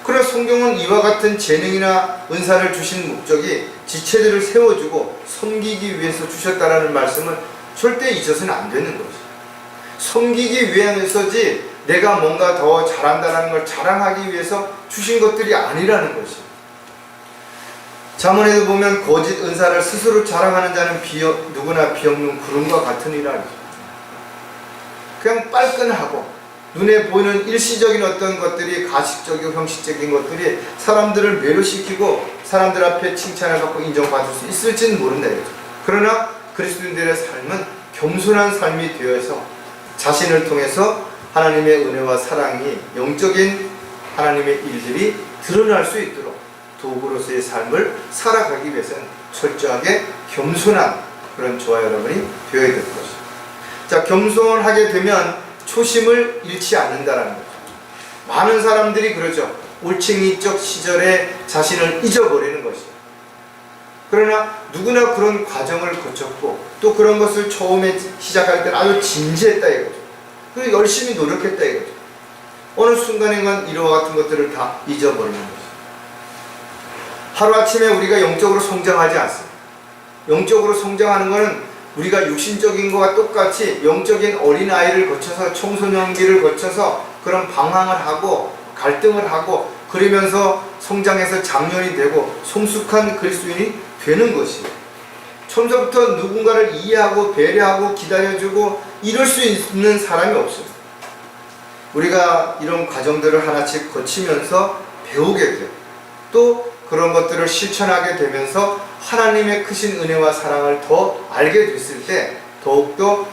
그래서 성경은 이와 같은 재능이나 은사를 주신 목적이 지체들을 세워주고 섬기기 위해서 주셨다라는 말씀을 절대 잊어서는 안 되는 거죠. 섬기기 위해서지 내가 뭔가 더 잘한다는 걸 자랑하기 위해서 주신 것들이 아니라는 것이. 잠언에도 보면 거짓 은사를 스스로 자랑하는 자는 누구나 비없는 구름과 같으니라. 그냥 빨끈하고 눈에 보이는 일시적인 어떤 것들이 가식적이고 형식적인 것들이 사람들을 매료시키고 사람들 앞에 칭찬을 받고 인정받을 수 있을지는 모른다 이거죠. 그러나 그리스도인들의 삶은 겸손한 삶이 되어서 자신을 통해서 하나님의 은혜와 사랑이 영적인 하나님의 일들이 드러날 수 있도록 도구로서의 삶을 살아가기 위해서는 철저하게 겸손한 그런 저와 여러분이 되어야 될 것입니다. 자, 겸손하게 되면 초심을 잃지 않는다라는 거죠. 많은 사람들이 그러죠. 올챙이적 시절에 자신을 잊어버리는 것이죠. 그러나 누구나 그런 과정을 거쳤고 또 그런 것을 처음에 시작할 때는 아주 진지했다 이거죠. 그리고 열심히 노력했다 이거죠. 어느 순간에만 이와 같은 것들을 다 잊어버리는 거죠. 하루아침에 우리가 영적으로 성장하지 않습니다. 영적으로 성장하는 것은 우리가 육신적인 것과 똑같이 영적인 어린아이를 거쳐서 청소년기를 거쳐서 그런 방황을 하고 갈등을 하고 그러면서 성장해서 장년이 되고 성숙한 그리스도인이 되는 것이에요. 처음부터 누군가를 이해하고 배려하고 기다려주고 이럴 수 있는 사람이 없어요. 우리가 이런 과정들을 하나씩 거치면서 배우게 돼요. 또 그런 것들을 실천하게 되면서 하나님의 크신 은혜와 사랑을 더 알게 됐을 때 더욱더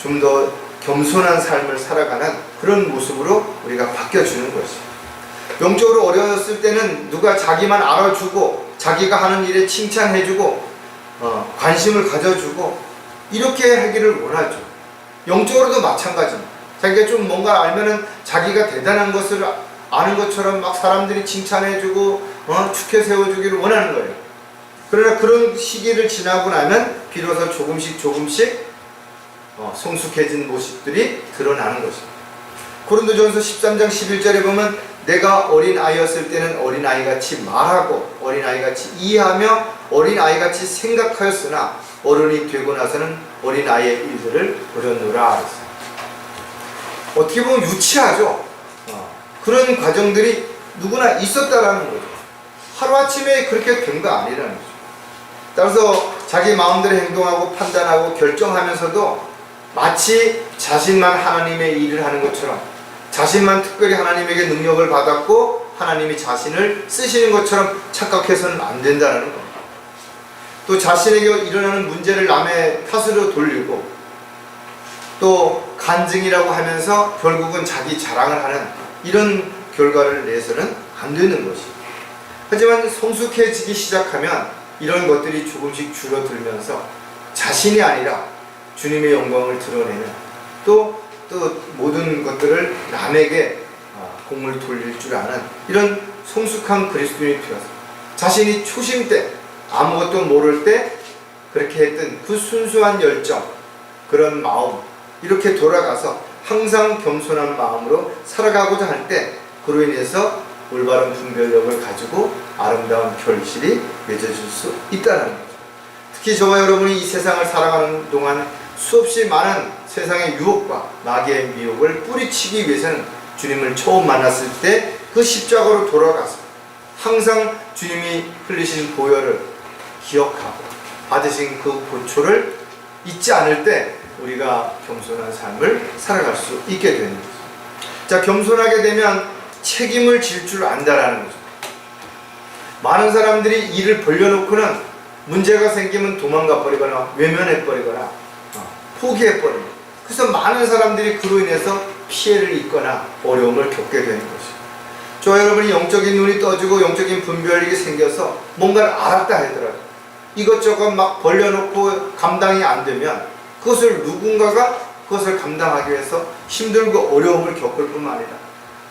좀 더 겸손한 삶을 살아가는 그런 모습으로 우리가 바뀌어주는 것이에요. 영적으로 어려웠을 때는 누가 자기만 알아주고 자기가 하는 일에 칭찬해주고 관심을 가져주고 이렇게 하기를 원하죠. 영적으로도 마찬가지입니다. 자기가 좀 뭔가 알면은 자기가 대단한 것을 아는 것처럼 막 사람들이 칭찬해주고 축해 세워주기를 원하는 거예요. 그러나 그런 시기를 지나고 나면 비로소 조금씩 성숙해진 모습들이 드러나는 것입니다. 고린도전서 13장 11절에 보면 내가 어린아이였을 때는 어린아이같이 말하고 어린아이같이 이해하며 어린아이같이 생각하였으나 어른이 되고 나서는 어린아이의 일들을 버렸노라. 어떻게 보면 유치하죠. 그런 과정들이 누구나 있었다라는 거죠. 하루아침에 그렇게 된 거 아니라는 거죠. 따라서 자기 마음대로 행동하고 판단하고 결정하면서도 마치 자신만 하나님의 일을 하는 것처럼 자신만 특별히 하나님에게 능력을 받았고 하나님이 자신을 쓰시는 것처럼 착각해서는 안 된다는 겁니다. 또 자신에게 일어나는 문제를 남의 탓으로 돌리고 또 간증이라고 하면서 결국은 자기 자랑을 하는 이런 결과를 내서는 안 되는 것이죠. 하지만 성숙해지기 시작하면 이런 것들이 조금씩 줄어들면서 자신이 아니라 주님의 영광을 드러내는 또 모든 것들을 남에게 공을 돌릴 줄 아는 이런 성숙한 그리스도인이 되어서 자신이 초심 때 아무것도 모를 때 그렇게 했던 그 순수한 열정 그런 마음 이렇게 돌아가서 항상 겸손한 마음으로 살아가고자 할 때 그로 인해서 올바른 분별력을 가지고 아름다운 결실이 맺어질 수 있다는 거죠. 특히 저와 여러분이 이 세상을 살아가는 동안 수없이 많은 세상의 유혹과 마귀의 미혹을 뿌리치기 위해서는 주님을 처음 만났을 때 그 십자가로 돌아가서 항상 주님이 흘리신 보혈을 기억하고 받으신 그 보초를 잊지 않을 때 우리가 겸손한 삶을 살아갈 수 있게 되는 거죠. 자, 겸손하게 되면 책임을 질 줄 안다라는 거죠. 많은 사람들이 일을 벌려놓고는 문제가 생기면 도망가 버리거나 외면해 버리거나 포기해 버립니다. 그래서 많은 사람들이 그로 인해서 피해를 입거나 어려움을 겪게 되는 것이죠. 저와 여러분이 영적인 눈이 떠지고 영적인 분별력이 생겨서 뭔가를 알았다 하더라도 이것저것 막 벌려놓고 감당이 안 되면 그것을 누군가가 그것을 감당하기 위해서 힘들고 어려움을 겪을 뿐만 아니라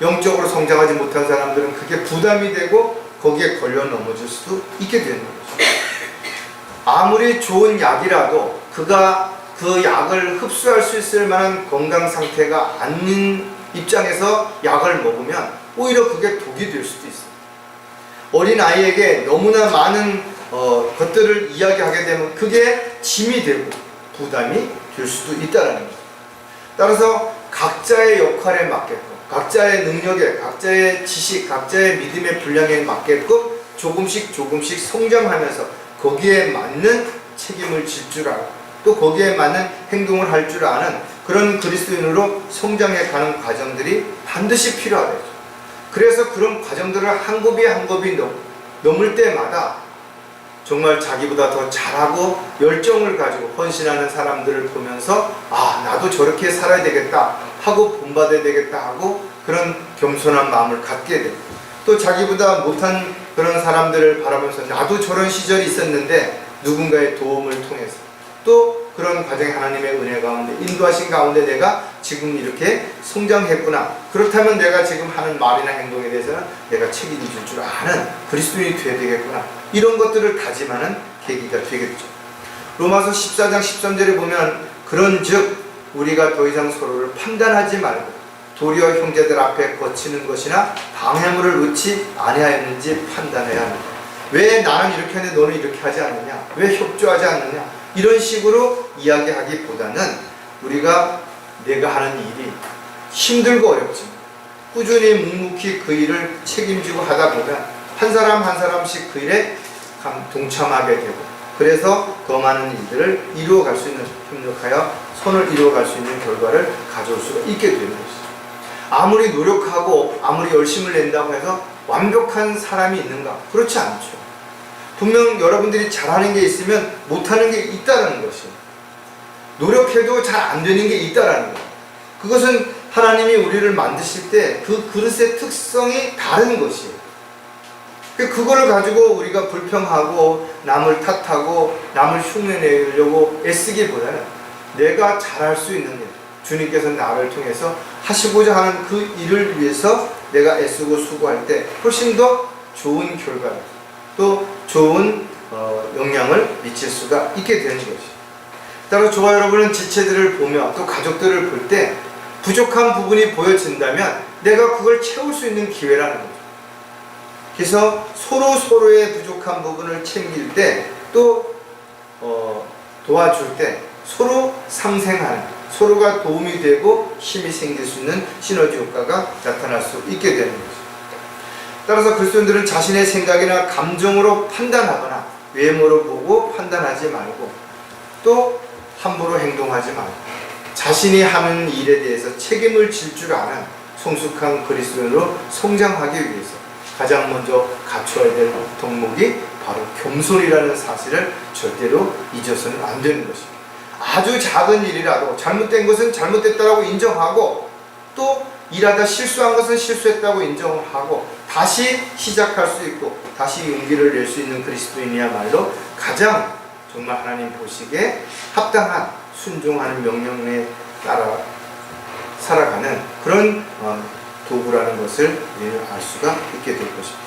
영적으로 성장하지 못한 사람들은 그게 부담이 되고 거기에 걸려 넘어질 수도 있게 되는 거죠. 아무리 좋은 약이라도 그가 그 약을 흡수할 수 있을 만한 건강 상태가 아닌 입장에서 약을 먹으면 오히려 그게 독이 될 수도 있어요. 어린아이에게 너무나 많은 것들을 이야기하게 되면 그게 짐이 되고 부담이 될 수도 있다는 거죠. 따라서 각자의 역할에 맞게끔 각자의 능력에, 각자의 지식, 각자의 믿음의 분량에 맞게끔 조금씩 성장하면서 거기에 맞는 책임을 질 줄 알고 또 거기에 맞는 행동을 할 줄 아는 그런 그리스도인으로 성장해 가는 과정들이 반드시 필요하죠. 그래서 그런 과정들을 한 곱이 한 곱이 넘을 때마다 정말 자기보다 더 잘하고 열정을 가지고 헌신하는 사람들을 보면서 아, 나도 저렇게 살아야 되겠다 하고 본받아야 되겠다 하고 그런 겸손한 마음을 갖게 되고, 또 자기보다 못한 그런 사람들을 바라보면서 나도 저런 시절이 있었는데 누군가의 도움을 통해서 또 그런 과정에 하나님의 은혜 가운데 인도하신 가운데 내가 지금 이렇게 성장했구나, 그렇다면 내가 지금 하는 말이나 행동에 대해서는 내가 책임질 줄 아는 그리스도인이 되어야 되겠구나, 이런 것들을 다짐하는 계기가 되겠죠. 로마서 14장 13절에 보면 그런즉 우리가 더 이상 서로를 판단하지 말고 도리어 형제들 앞에 거치는 것이나 방해물을 놓지 아니하였는지 판단해야 합니다. 왜 나는 이렇게 하는데 너는 이렇게 하지 않느냐, 왜 협조하지 않느냐, 이런 식으로 이야기하기보다는 우리가 내가 하는 일이 힘들고 어렵지만 꾸준히 묵묵히 그 일을 책임지고 하다 보면 한 사람 한 사람씩 그 일에 동참하게 되고, 그래서 더 많은 일들을 이루어갈 수 있는, 협력하여 선을 이루어갈 수 있는 결과를 가져올 수가 있게 되는 것이죠. 아무리 노력하고 아무리 열심을 낸다고 해서 완벽한 사람이 있는가? 그렇지 않죠. 분명 여러분들이 잘하는 게 있으면 못하는 게 있다는 것이에요. 노력해도 잘 안 되는 게 있다는 거예요. 그것은 하나님이 우리를 만드실 때 그 그릇의 특성이 다른 것이에요. 그거를 가지고 우리가 불평하고 남을 탓하고 남을 흉내내려고 애쓰기보다는 내가 잘할 수 있는 일, 주님께서 나를 통해서 하시고자 하는 그 일을 위해서 내가 애쓰고 수고할 때 훨씬 더 좋은 결과를, 또 좋은 영향을 미칠 수가 있게 되는 것이죠. 따라서 저와 여러분은 지체들을 보며 또 가족들을 볼 때 부족한 부분이 보여진다면 내가 그걸 채울 수 있는 기회라는 거죠. 그래서 서로의 부족한 부분을 챙길 때, 또 도와줄 때 서로 상생하는, 서로가 도움이 되고 힘이 생길 수 있는 시너지 효과가 나타날 수 있게 되는 거죠. 따라서 그리스도인들은 자신의 생각이나 감정으로 판단하거나 외모로 보고 판단하지 말고, 또 함부로 행동하지 말고 자신이 하는 일에 대해서 책임을 질 줄 아는 성숙한 그리스도인으로 성장하기 위해서 가장 먼저 갖춰야 될 덕목이 바로 겸손이라는 사실을 절대로 잊어서는 안 되는 것입니다. 아주 작은 일이라도 잘못된 것은 잘못됐다고 인정하고, 또 일하다 실수한 것은 실수했다고 인정하고 다시 시작할 수 있고 다시 용기를 낼 수 있는 그리스도인이야말로 가장 정말 하나님 보시기에 합당한 순종하는 명령에 따라 살아가는 그런 도구라는 것을 우리는 알 수가 있게 될 것입니다.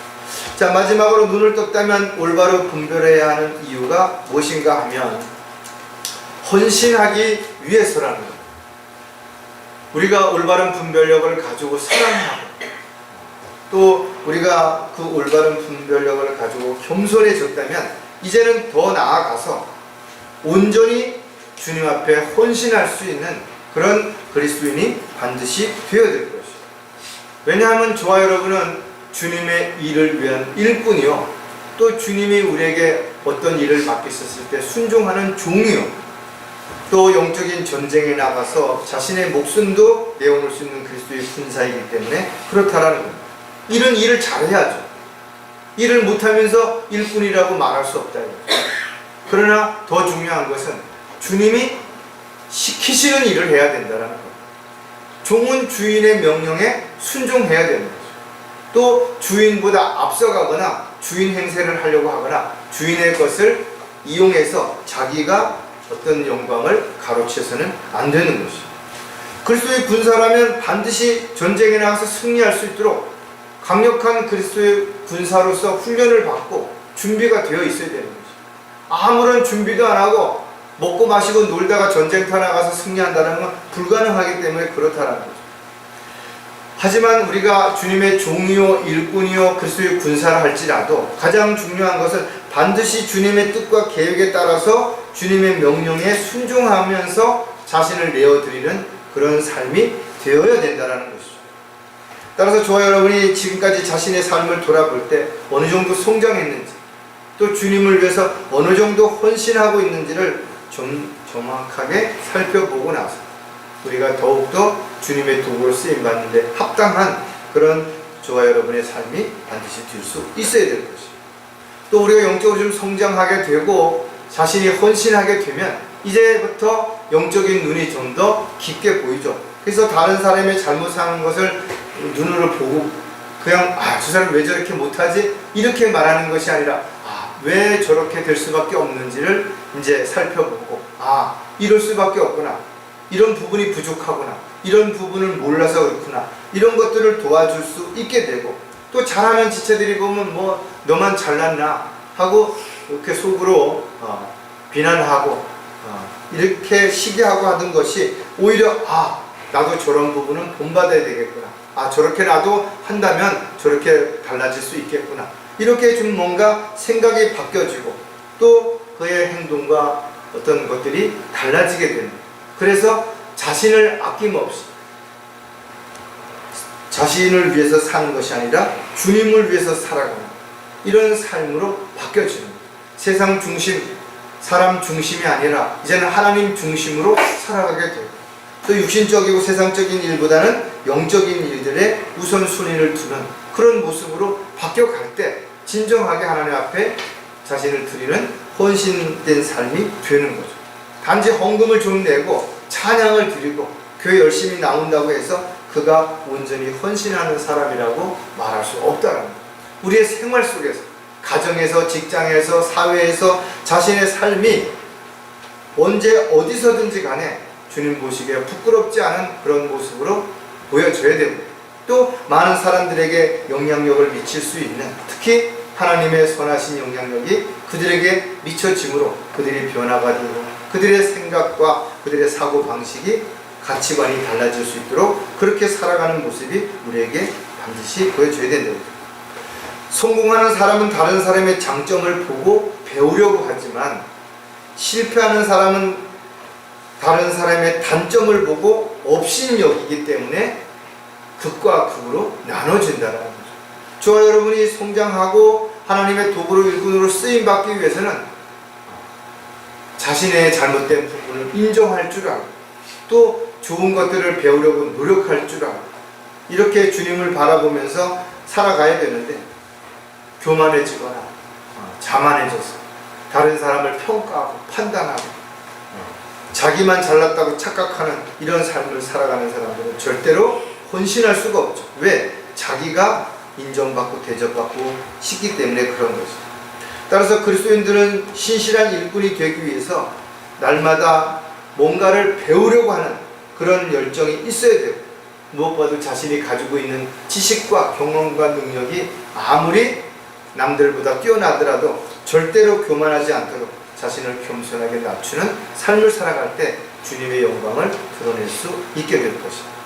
자, 마지막으로 눈을 떴다면 올바로 분별해야 하는 이유가 무엇인가 하면 헌신하기 위해서라는 것. 우리가 올바른 분별력을 가지고 사랑하고, 또 우리가 그 올바른 분별력을 가지고 겸손해졌다면 이제는 더 나아가서 온전히 주님 앞에 헌신할 수 있는 그런 그리스도인이 반드시 되어야 될 것이죠. 왜냐하면 저와 여러분은 주님의 일을 위한 일꾼이요, 또 주님이 우리에게 어떤 일을 맡기셨을 때 순종하는 종이요, 또 영적인 전쟁에 나가서 자신의 목숨도 내어놓을 수 있는 그리스도의 군사이기 때문에 그렇다라는 겁니다. 이런 일을 잘해야죠. 일을 못하면서 일꾼이라고 말할 수 없다. 그러나 더 중요한 것은 주님이 시키시는 일을 해야 된다는 것. 종은 주인의 명령에 순종해야 되는 거죠. 또 주인보다 앞서가거나 주인 행세를 하려고 하거나 주인의 것을 이용해서 자기가 어떤 영광을 가로채서는 안 되는 것이죠. 그리스도의 군사라면 반드시 전쟁에 나가서 승리할 수 있도록 강력한 그리스도의 군사로서 훈련을 받고 준비가 되어 있어야 되는 거죠. 아무런 준비도 안 하고 먹고 마시고 놀다가 전쟁터 나가서 승리한다는 건 불가능하기 때문에 그렇다는 거죠. 하지만 우리가 주님의 종이요 일꾼이요 그리스도의 군사를 할지라도 가장 중요한 것은 반드시 주님의 뜻과 계획에 따라서 주님의 명령에 순종하면서 자신을 내어드리는 그런 삶이 되어야 된다는 것이죠. 따라서 저와 여러분이 지금까지 자신의 삶을 돌아볼 때 어느 정도 성장했는지, 또 주님을 위해서 어느 정도 헌신하고 있는지를 좀 정확하게 살펴보고 나서 우리가 더욱더 주님의 도구로 쓰임받는데 합당한 그런 저와 여러분의 삶이 반드시 될 수 있어야 될 것이죠. 또 우리가 영적으로 좀 성장하게 되고 자신이 헌신하게 되면 이제부터 영적인 눈이 좀 더 깊게 보이죠. 그래서 다른 사람의 잘못하는 것을 눈으로 보고 그냥 저 사람 왜 저렇게 못하지? 이렇게 말하는 것이 아니라 왜 저렇게 될 수밖에 없는지를 이제 살펴보고 이럴 수밖에 없구나, 이런 부분이 부족하구나, 이런 부분을 몰라서 그렇구나, 이런 것들을 도와줄 수 있게 되고, 또 잘하는 지체들이 보면 뭐 너만 잘났나 하고 이렇게 속으로 비난하고 이렇게 시기하고 하던 것이 오히려 나도 저런 부분은 본받아야 되겠구나, 저렇게 나도 한다면 저렇게 달라질 수 있겠구나, 이렇게 좀 뭔가 생각이 바뀌어지고 또 그의 행동과 어떤 것들이 달라지게 되는, 그래서 자신을 아낌없이 자신을 위해서 사는 것이 아니라 주님을 위해서 살아가는 이런 삶으로 바뀌어지는 거예요. 세상 중심, 사람 중심이 아니라 이제는 하나님 중심으로 살아가게 되고, 또 육신적이고 세상적인 일보다는 영적인 일들에 우선순위를 두는 그런 모습으로 바뀌어갈 때 진정하게 하나님 앞에 자신을 드리는 헌신된 삶이 되는 거죠. 단지 헌금을 좀 내고 찬양을 드리고 교회 열심히 나온다고 해서 그가 온전히 헌신하는 사람이라고 말할 수 없다는 거예요. 우리의 생활 속에서, 가정에서, 직장에서, 사회에서 자신의 삶이 언제 어디서든지 간에 주님 보시기에 부끄럽지 않은 그런 모습으로 보여줘야 되고, 또 많은 사람들에게 영향력을 미칠 수 있는, 특히 하나님의 선하신 영향력이 그들에게 미쳐짐으로 그들이 변화가 되고 그들의 생각과 그들의 사고방식이, 가치관이 달라질 수 있도록 그렇게 살아가는 모습이 우리에게 반드시 보여줘야 된다. 성공하는 사람은 다른 사람의 장점을 보고 배우려고 하지만, 실패하는 사람은 다른 사람의 단점을 보고 업신여기기 때문에 극과 극으로 나눠진다는 거죠. 저와 여러분이 성장하고 하나님의 도구로 일꾼으로 쓰임받기 위해서는 자신의 잘못된 부분을 인정할 줄 알고, 또 좋은 것들을 배우려고 노력할 줄 알고, 이렇게 주님을 바라보면서 살아가야 되는데, 교만해지거나 자만해져서 다른 사람을 평가하고 판단하고 자기만 잘났다고 착각하는 이런 삶을 살아가는 사람들은 절대로 헌신할 수가 없죠. 왜? 자기가 인정받고 대접받고 싶기 때문에 그런 거죠. 따라서 그리스도인들은 신실한 일꾼이 되기 위해서 날마다 뭔가를 배우려고 하는 그런 열정이 있어야 되고, 무엇보다도 자신이 가지고 있는 지식과 경험과 능력이 아무리 남들보다 뛰어나더라도 절대로 교만하지 않도록 자신을 겸손하게 낮추는 삶을 살아갈 때 주님의 영광을 드러낼 수 있게 될 것입니다.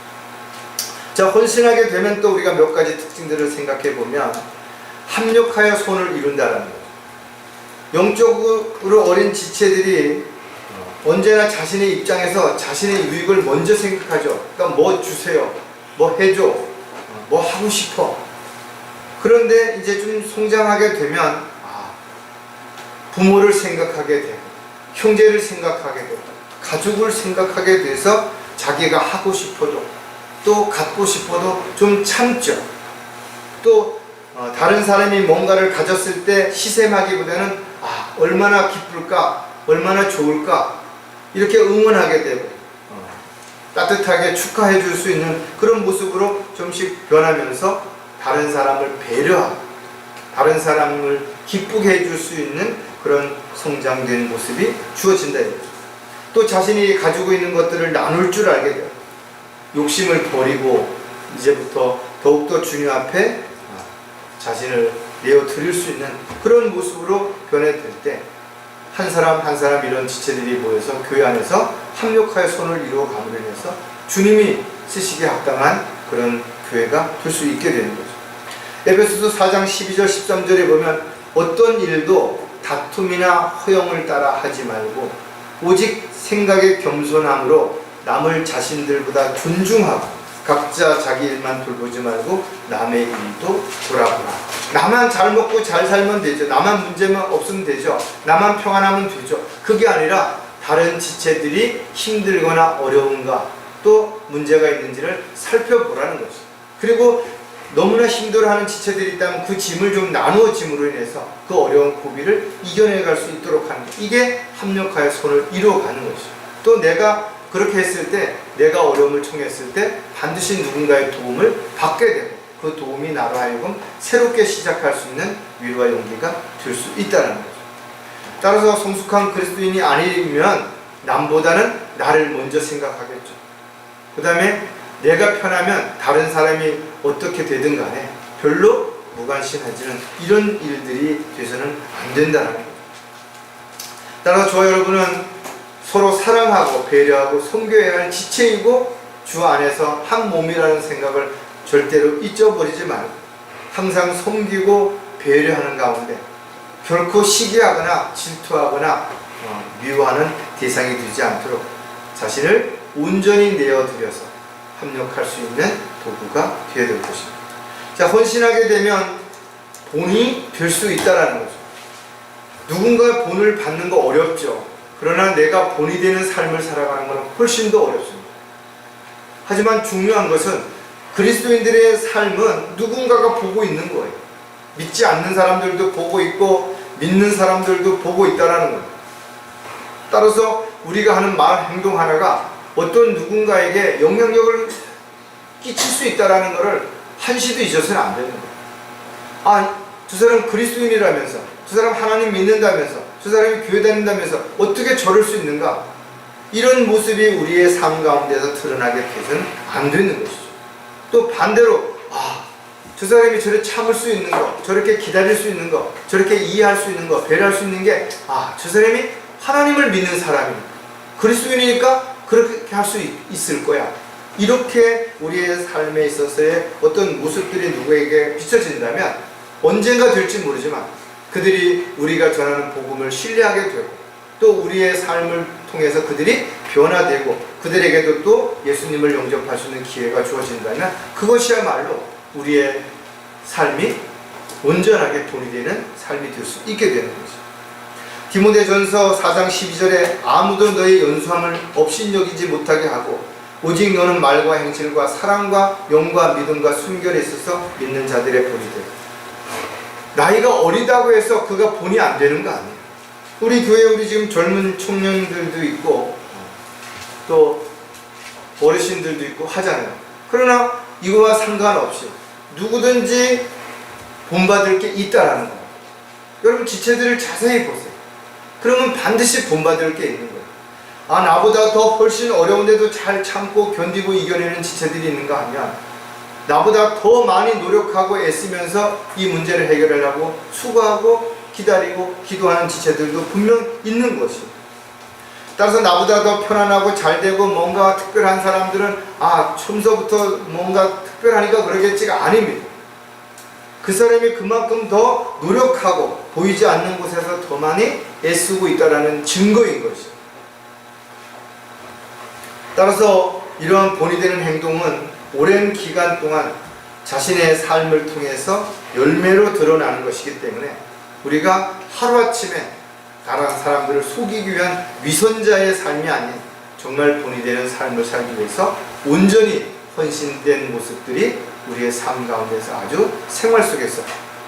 자, 헌신하게 되면 또 우리가 몇 가지 특징들을 생각해 보면, 합력하여 손을 이룬다라는 거죠. 영적으로 어린 지체들이 언제나 자신의 입장에서 자신의 유익을 먼저 생각하죠. 그러니까 뭐 주세요, 뭐 해줘, 뭐 하고 싶어. 그런데 이제 좀 성장하게 되면 부모를 생각하게 되고, 형제를 생각하게 되고, 가족을 생각하게 돼서 자기가 하고 싶어도 또 갖고 싶어도 좀 참죠. 또 다른 사람이 뭔가를 가졌을 때 시샘하기보다는 얼마나 기쁠까, 얼마나 좋을까, 이렇게 응원하게 되고 따뜻하게 축하해 줄 수 있는 그런 모습으로 좀씩 변하면서 다른 사람을 배려하고 다른 사람을 기쁘게 해줄 수 있는 그런 성장된 모습이 주어진다. 또 자신이 가지고 있는 것들을 나눌 줄 알게 돼요. 욕심을 버리고 이제부터 더욱더 주님 앞에 자신을 내어 드릴 수 있는 그런 모습으로 변해될 때, 한 사람 한 사람 이런 지체들이 모여서 교회 안에서 합력하여 손을 이루어 감으로 인해서 주님이 쓰시기에 합당한 그런 교회가 될 수 있게 되는 거죠. 에베소서 4장 12절 13절에 보면, 어떤 일도 다툼이나 허영을 따라 하지 말고 오직 생각의 겸손함으로 남을 자신들보다 존중하고 각자 자기 일만 돌보지 말고 남의 일도 돌아보라. 나만 잘 먹고 잘 살면 되죠. 나만 문제만 없으면 되죠. 나만 평안하면 되죠. 그게 아니라 다른 지체들이 힘들거나 어려운가 또 문제가 있는지를 살펴보라는 거죠. 그리고 너무나 힘들어하는 지체들이 있다면 그 짐을 좀 나누어 짐으로 인해서 그 어려운 고비를 이겨내갈 수 있도록 하는 것. 이게 합력하여 손을 이루어가는 것이죠. 또 내가 그렇게 했을 때, 내가 어려움을 청했을 때 반드시 누군가의 도움을 받게 되고 그 도움이 나로 하여금 새롭게 시작할 수 있는 위로와 용기가 될 수 있다는 거죠. 따라서 성숙한 그리스도인이 아니면 남보다는 나를 먼저 생각하겠죠. 그 다음에 내가 편하면 다른 사람이 어떻게 되든 간에 별로 무관심하지는 이런 일들이 돼서는 안 된다는 거죠. 따라서 저와 여러분은 서로 사랑하고 배려하고 섬겨야 할 지체이고 주 안에서 한 몸이라는 생각을 절대로 잊어버리지 말고 항상 섬기고 배려하는 가운데 결코 시기하거나 질투하거나 미워하는 대상이 되지 않도록 자신을 온전히 내어드려서 합력할 수 있는 도구가 되어야 될 것입니다. 자, 헌신하게 되면 본이 될 수 있다는 거죠. 누군가 본을 받는 거 어렵죠. 그러나 내가 본이 되는 삶을 살아가는 것은 훨씬 더 어렵습니다. 하지만 중요한 것은 그리스도인들의 삶은 누군가가 보고 있는 거예요. 믿지 않는 사람들도 보고 있고 믿는 사람들도 보고 있다는 거예요. 따라서 우리가 하는 말, 행동 하나가 어떤 누군가에게 영향력을 끼칠 수 있다는 것을 한시도 잊어서는 안 되는 거예요. 저 사람 그리스도인이라면서, 저 사람 하나님 믿는다면서, 저 사람이 교회 다닌다면서 어떻게 저럴 수 있는가? 이런 모습이 우리의 삶 가운데서 드러나게 돼서는 안 되는 것이죠. 또 반대로 저 사람이 저렇게 참을 수 있는 거, 저렇게 기다릴 수 있는 거, 저렇게 이해할 수 있는 거, 배려할 수 있는 게 저 사람이 하나님을 믿는 사람이니까, 그리스도인이니까 그렇게 할 수 있을 거야. 이렇게 우리의 삶에 있어서의 어떤 모습들이 누구에게 비춰진다면 언젠가 될지 모르지만 그들이 우리가 전하는 복음을 신뢰하게 되고 또 우리의 삶을 통해서 그들이 변화되고 그들에게도 또 예수님을 영접할 수 있는 기회가 주어진다면 그것이야말로 우리의 삶이 온전하게 본이 되는 삶이 될 수 있게 되는 거죠. 디모데전서 4장 12절에 아무도 너의 연수함을 업신여기지 못하게 하고 오직 너는 말과 행실과 사랑과 영과 믿음과 순결에 있어서 믿는 자들의 본이 돼. 나이가 어리다고 해서 그가 본이 안 되는 거 아니에요. 우리 교회에 우리 지금 젊은 청년들도 있고 또 어르신들도 있고 하잖아요. 그러나 이거와 상관없이 누구든지 본받을 게 있다라는 거예요. 여러분 지체들을 자세히 보세요. 그러면 반드시 본받을 게 있는 거예요. 나보다 더 훨씬 어려운데도 잘 참고 견디고 이겨내는 지체들이 있는가 하면 나보다 더 많이 노력하고 애쓰면서 이 문제를 해결하려고 수고하고 기다리고 기도하는 지체들도 분명 있는 것이에요. 따라서 나보다 더 편안하고 잘되고 뭔가 특별한 사람들은 처음서부터 뭔가 특별하니까 그러겠지가 아닙니다. 그 사람이 그만큼 더 노력하고 보이지 않는 곳에서 더 많이 애쓰고 있다는 증거인 것이죠. 따라서 이러한 본이 되는 행동은 오랜 기간 동안 자신의 삶을 통해서 열매로 드러나는 것이기 때문에 우리가 하루아침에 다른 사람들을 속이기 위한 위선자의 삶이 아닌 정말 본이 되는 삶을 살기 위해서 온전히 헌신된 모습들이 우리의 삶 가운데서 아주 생활 속에서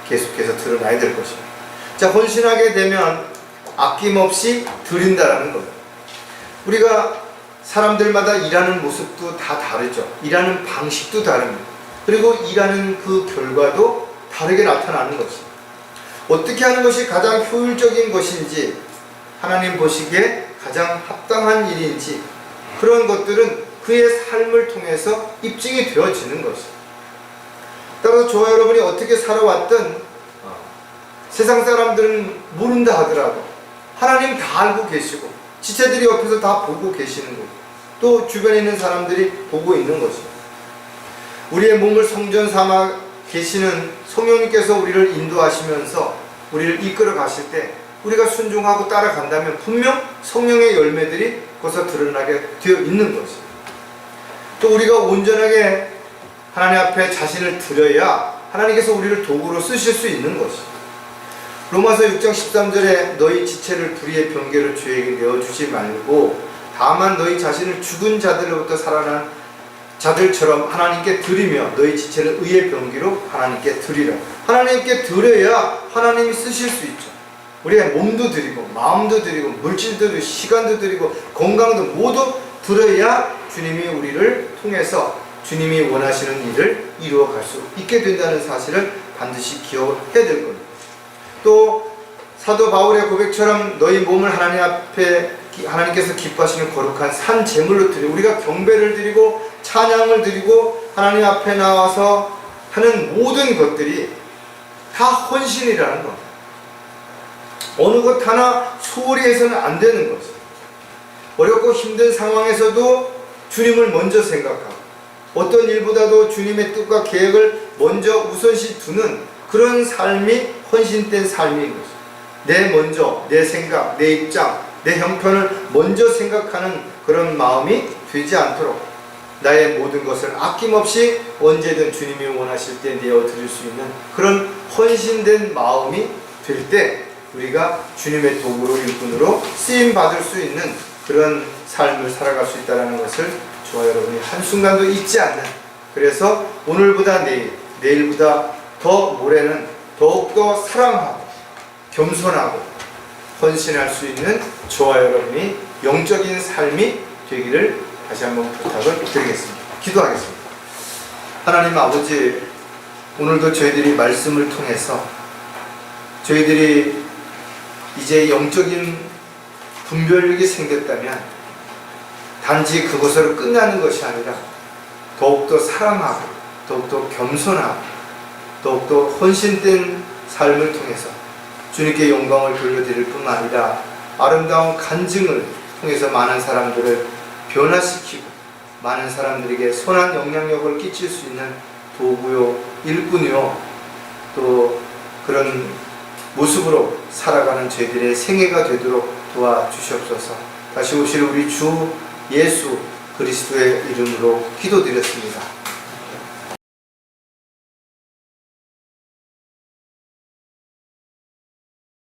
계속해서 드러나야 될 것입니다. 자, 헌신하게 되면 아낌없이 드린다라는 거예요. 우리가 사람들마다 일하는 모습도 다 다르죠. 일하는 방식도 다릅니다. 그리고 일하는 그 결과도 다르게 나타나는 것입니다. 어떻게 하는 것이 가장 효율적인 것인지 하나님 보시기에 가장 합당한 일인지 그런 것들은 그의 삶을 통해서 입증이 되어지는 것입니다. 따라서 저와 여러분이 어떻게 살아왔든 세상 사람들은 모른다 하더라도 하나님 다 알고 계시고 지체들이 옆에서 다 보고 계시는 거고 또 주변에 있는 사람들이 보고 있는 것입니다. 우리의 몸을 성전 삼아 계시는 성령님께서 우리를 인도하시면서 우리를 이끌어 가실 때 우리가 순종하고 따라간다면 분명 성령의 열매들이 거기서 드러나게 되어 있는 것입니다. 또 우리가 온전하게 하나님 앞에 자신을 드려야 하나님께서 우리를 도구로 쓰실 수 있는 것입니다. 로마서 6장 13절에 너희 지체를 불의의 병거로 주에게 내어주지 말고 다만 너희 자신을 죽은 자들로부터 살아난 자들처럼 하나님께 드리며 너희 지체를 의의 병기로 하나님께 드리라. 하나님께 드려야 하나님이 쓰실 수 있죠. 우리의 몸도 드리고 마음도 드리고 물질도 드리고 시간도 드리고 건강도 모두 드려야 주님이 우리를 통해서 주님이 원하시는 일을 이루어갈 수 있게 된다는 사실을 반드시 기억해야 될 겁니다. 또 사도 바울의 고백처럼 너희 몸을 하나님 앞에 하나님께서 기뻐하시는 거룩한 산 제물로 드리고 우리가 경배를 드리고 찬양을 드리고 하나님 앞에 나와서 하는 모든 것들이 다 헌신이라는 겁니다. 어느 것 하나 소홀히 해서는 안 되는 거죠. 어렵고 힘든 상황에서도 주님을 먼저 생각하고 어떤 일보다도 주님의 뜻과 계획을 먼저 우선시 두는 그런 삶이 헌신된 삶인 거죠. 내 생각, 내 입장, 내 형편을 먼저 생각하는 그런 마음이 되지 않도록 나의 모든 것을 아낌없이 언제든 주님이 원하실 때 내어드릴 수 있는 그런 헌신된 마음이 될 때 우리가 주님의 도구로 일꾼으로 쓰임받을 수 있는 그런 삶을 살아갈 수 있다는 것을 저와 여러분이 한순간도 잊지 않는, 그래서 오늘보다 내일보다 더 모레는 더욱더 사랑하고 겸손하고 헌신할 수 있는 저와 여러분이 영적인 삶이 되기를 다시 한번 부탁을 드리겠습니다. 기도하겠습니다. 하나님 아버지, 오늘도 저희들이 말씀을 통해서 저희들이 이제 영적인 분별력이 생겼다면 단지 그것으로 끝나는 것이 아니라 더욱더 사랑하고 더욱더 겸손하고 더욱더 헌신된 삶을 통해서 주님께 영광을 돌려드릴 뿐만 아니라 아름다운 간증을 통해서 많은 사람들을 변화시키고 많은 사람들에게 선한 영향력을 끼칠 수 있는 도구요, 일꾼이요, 또 그런 모습으로 살아가는 저희들의 생애가 되도록 도와주시옵소서. 다시 오실 우리 주 예수 그리스도의 이름으로 기도드렸습니다.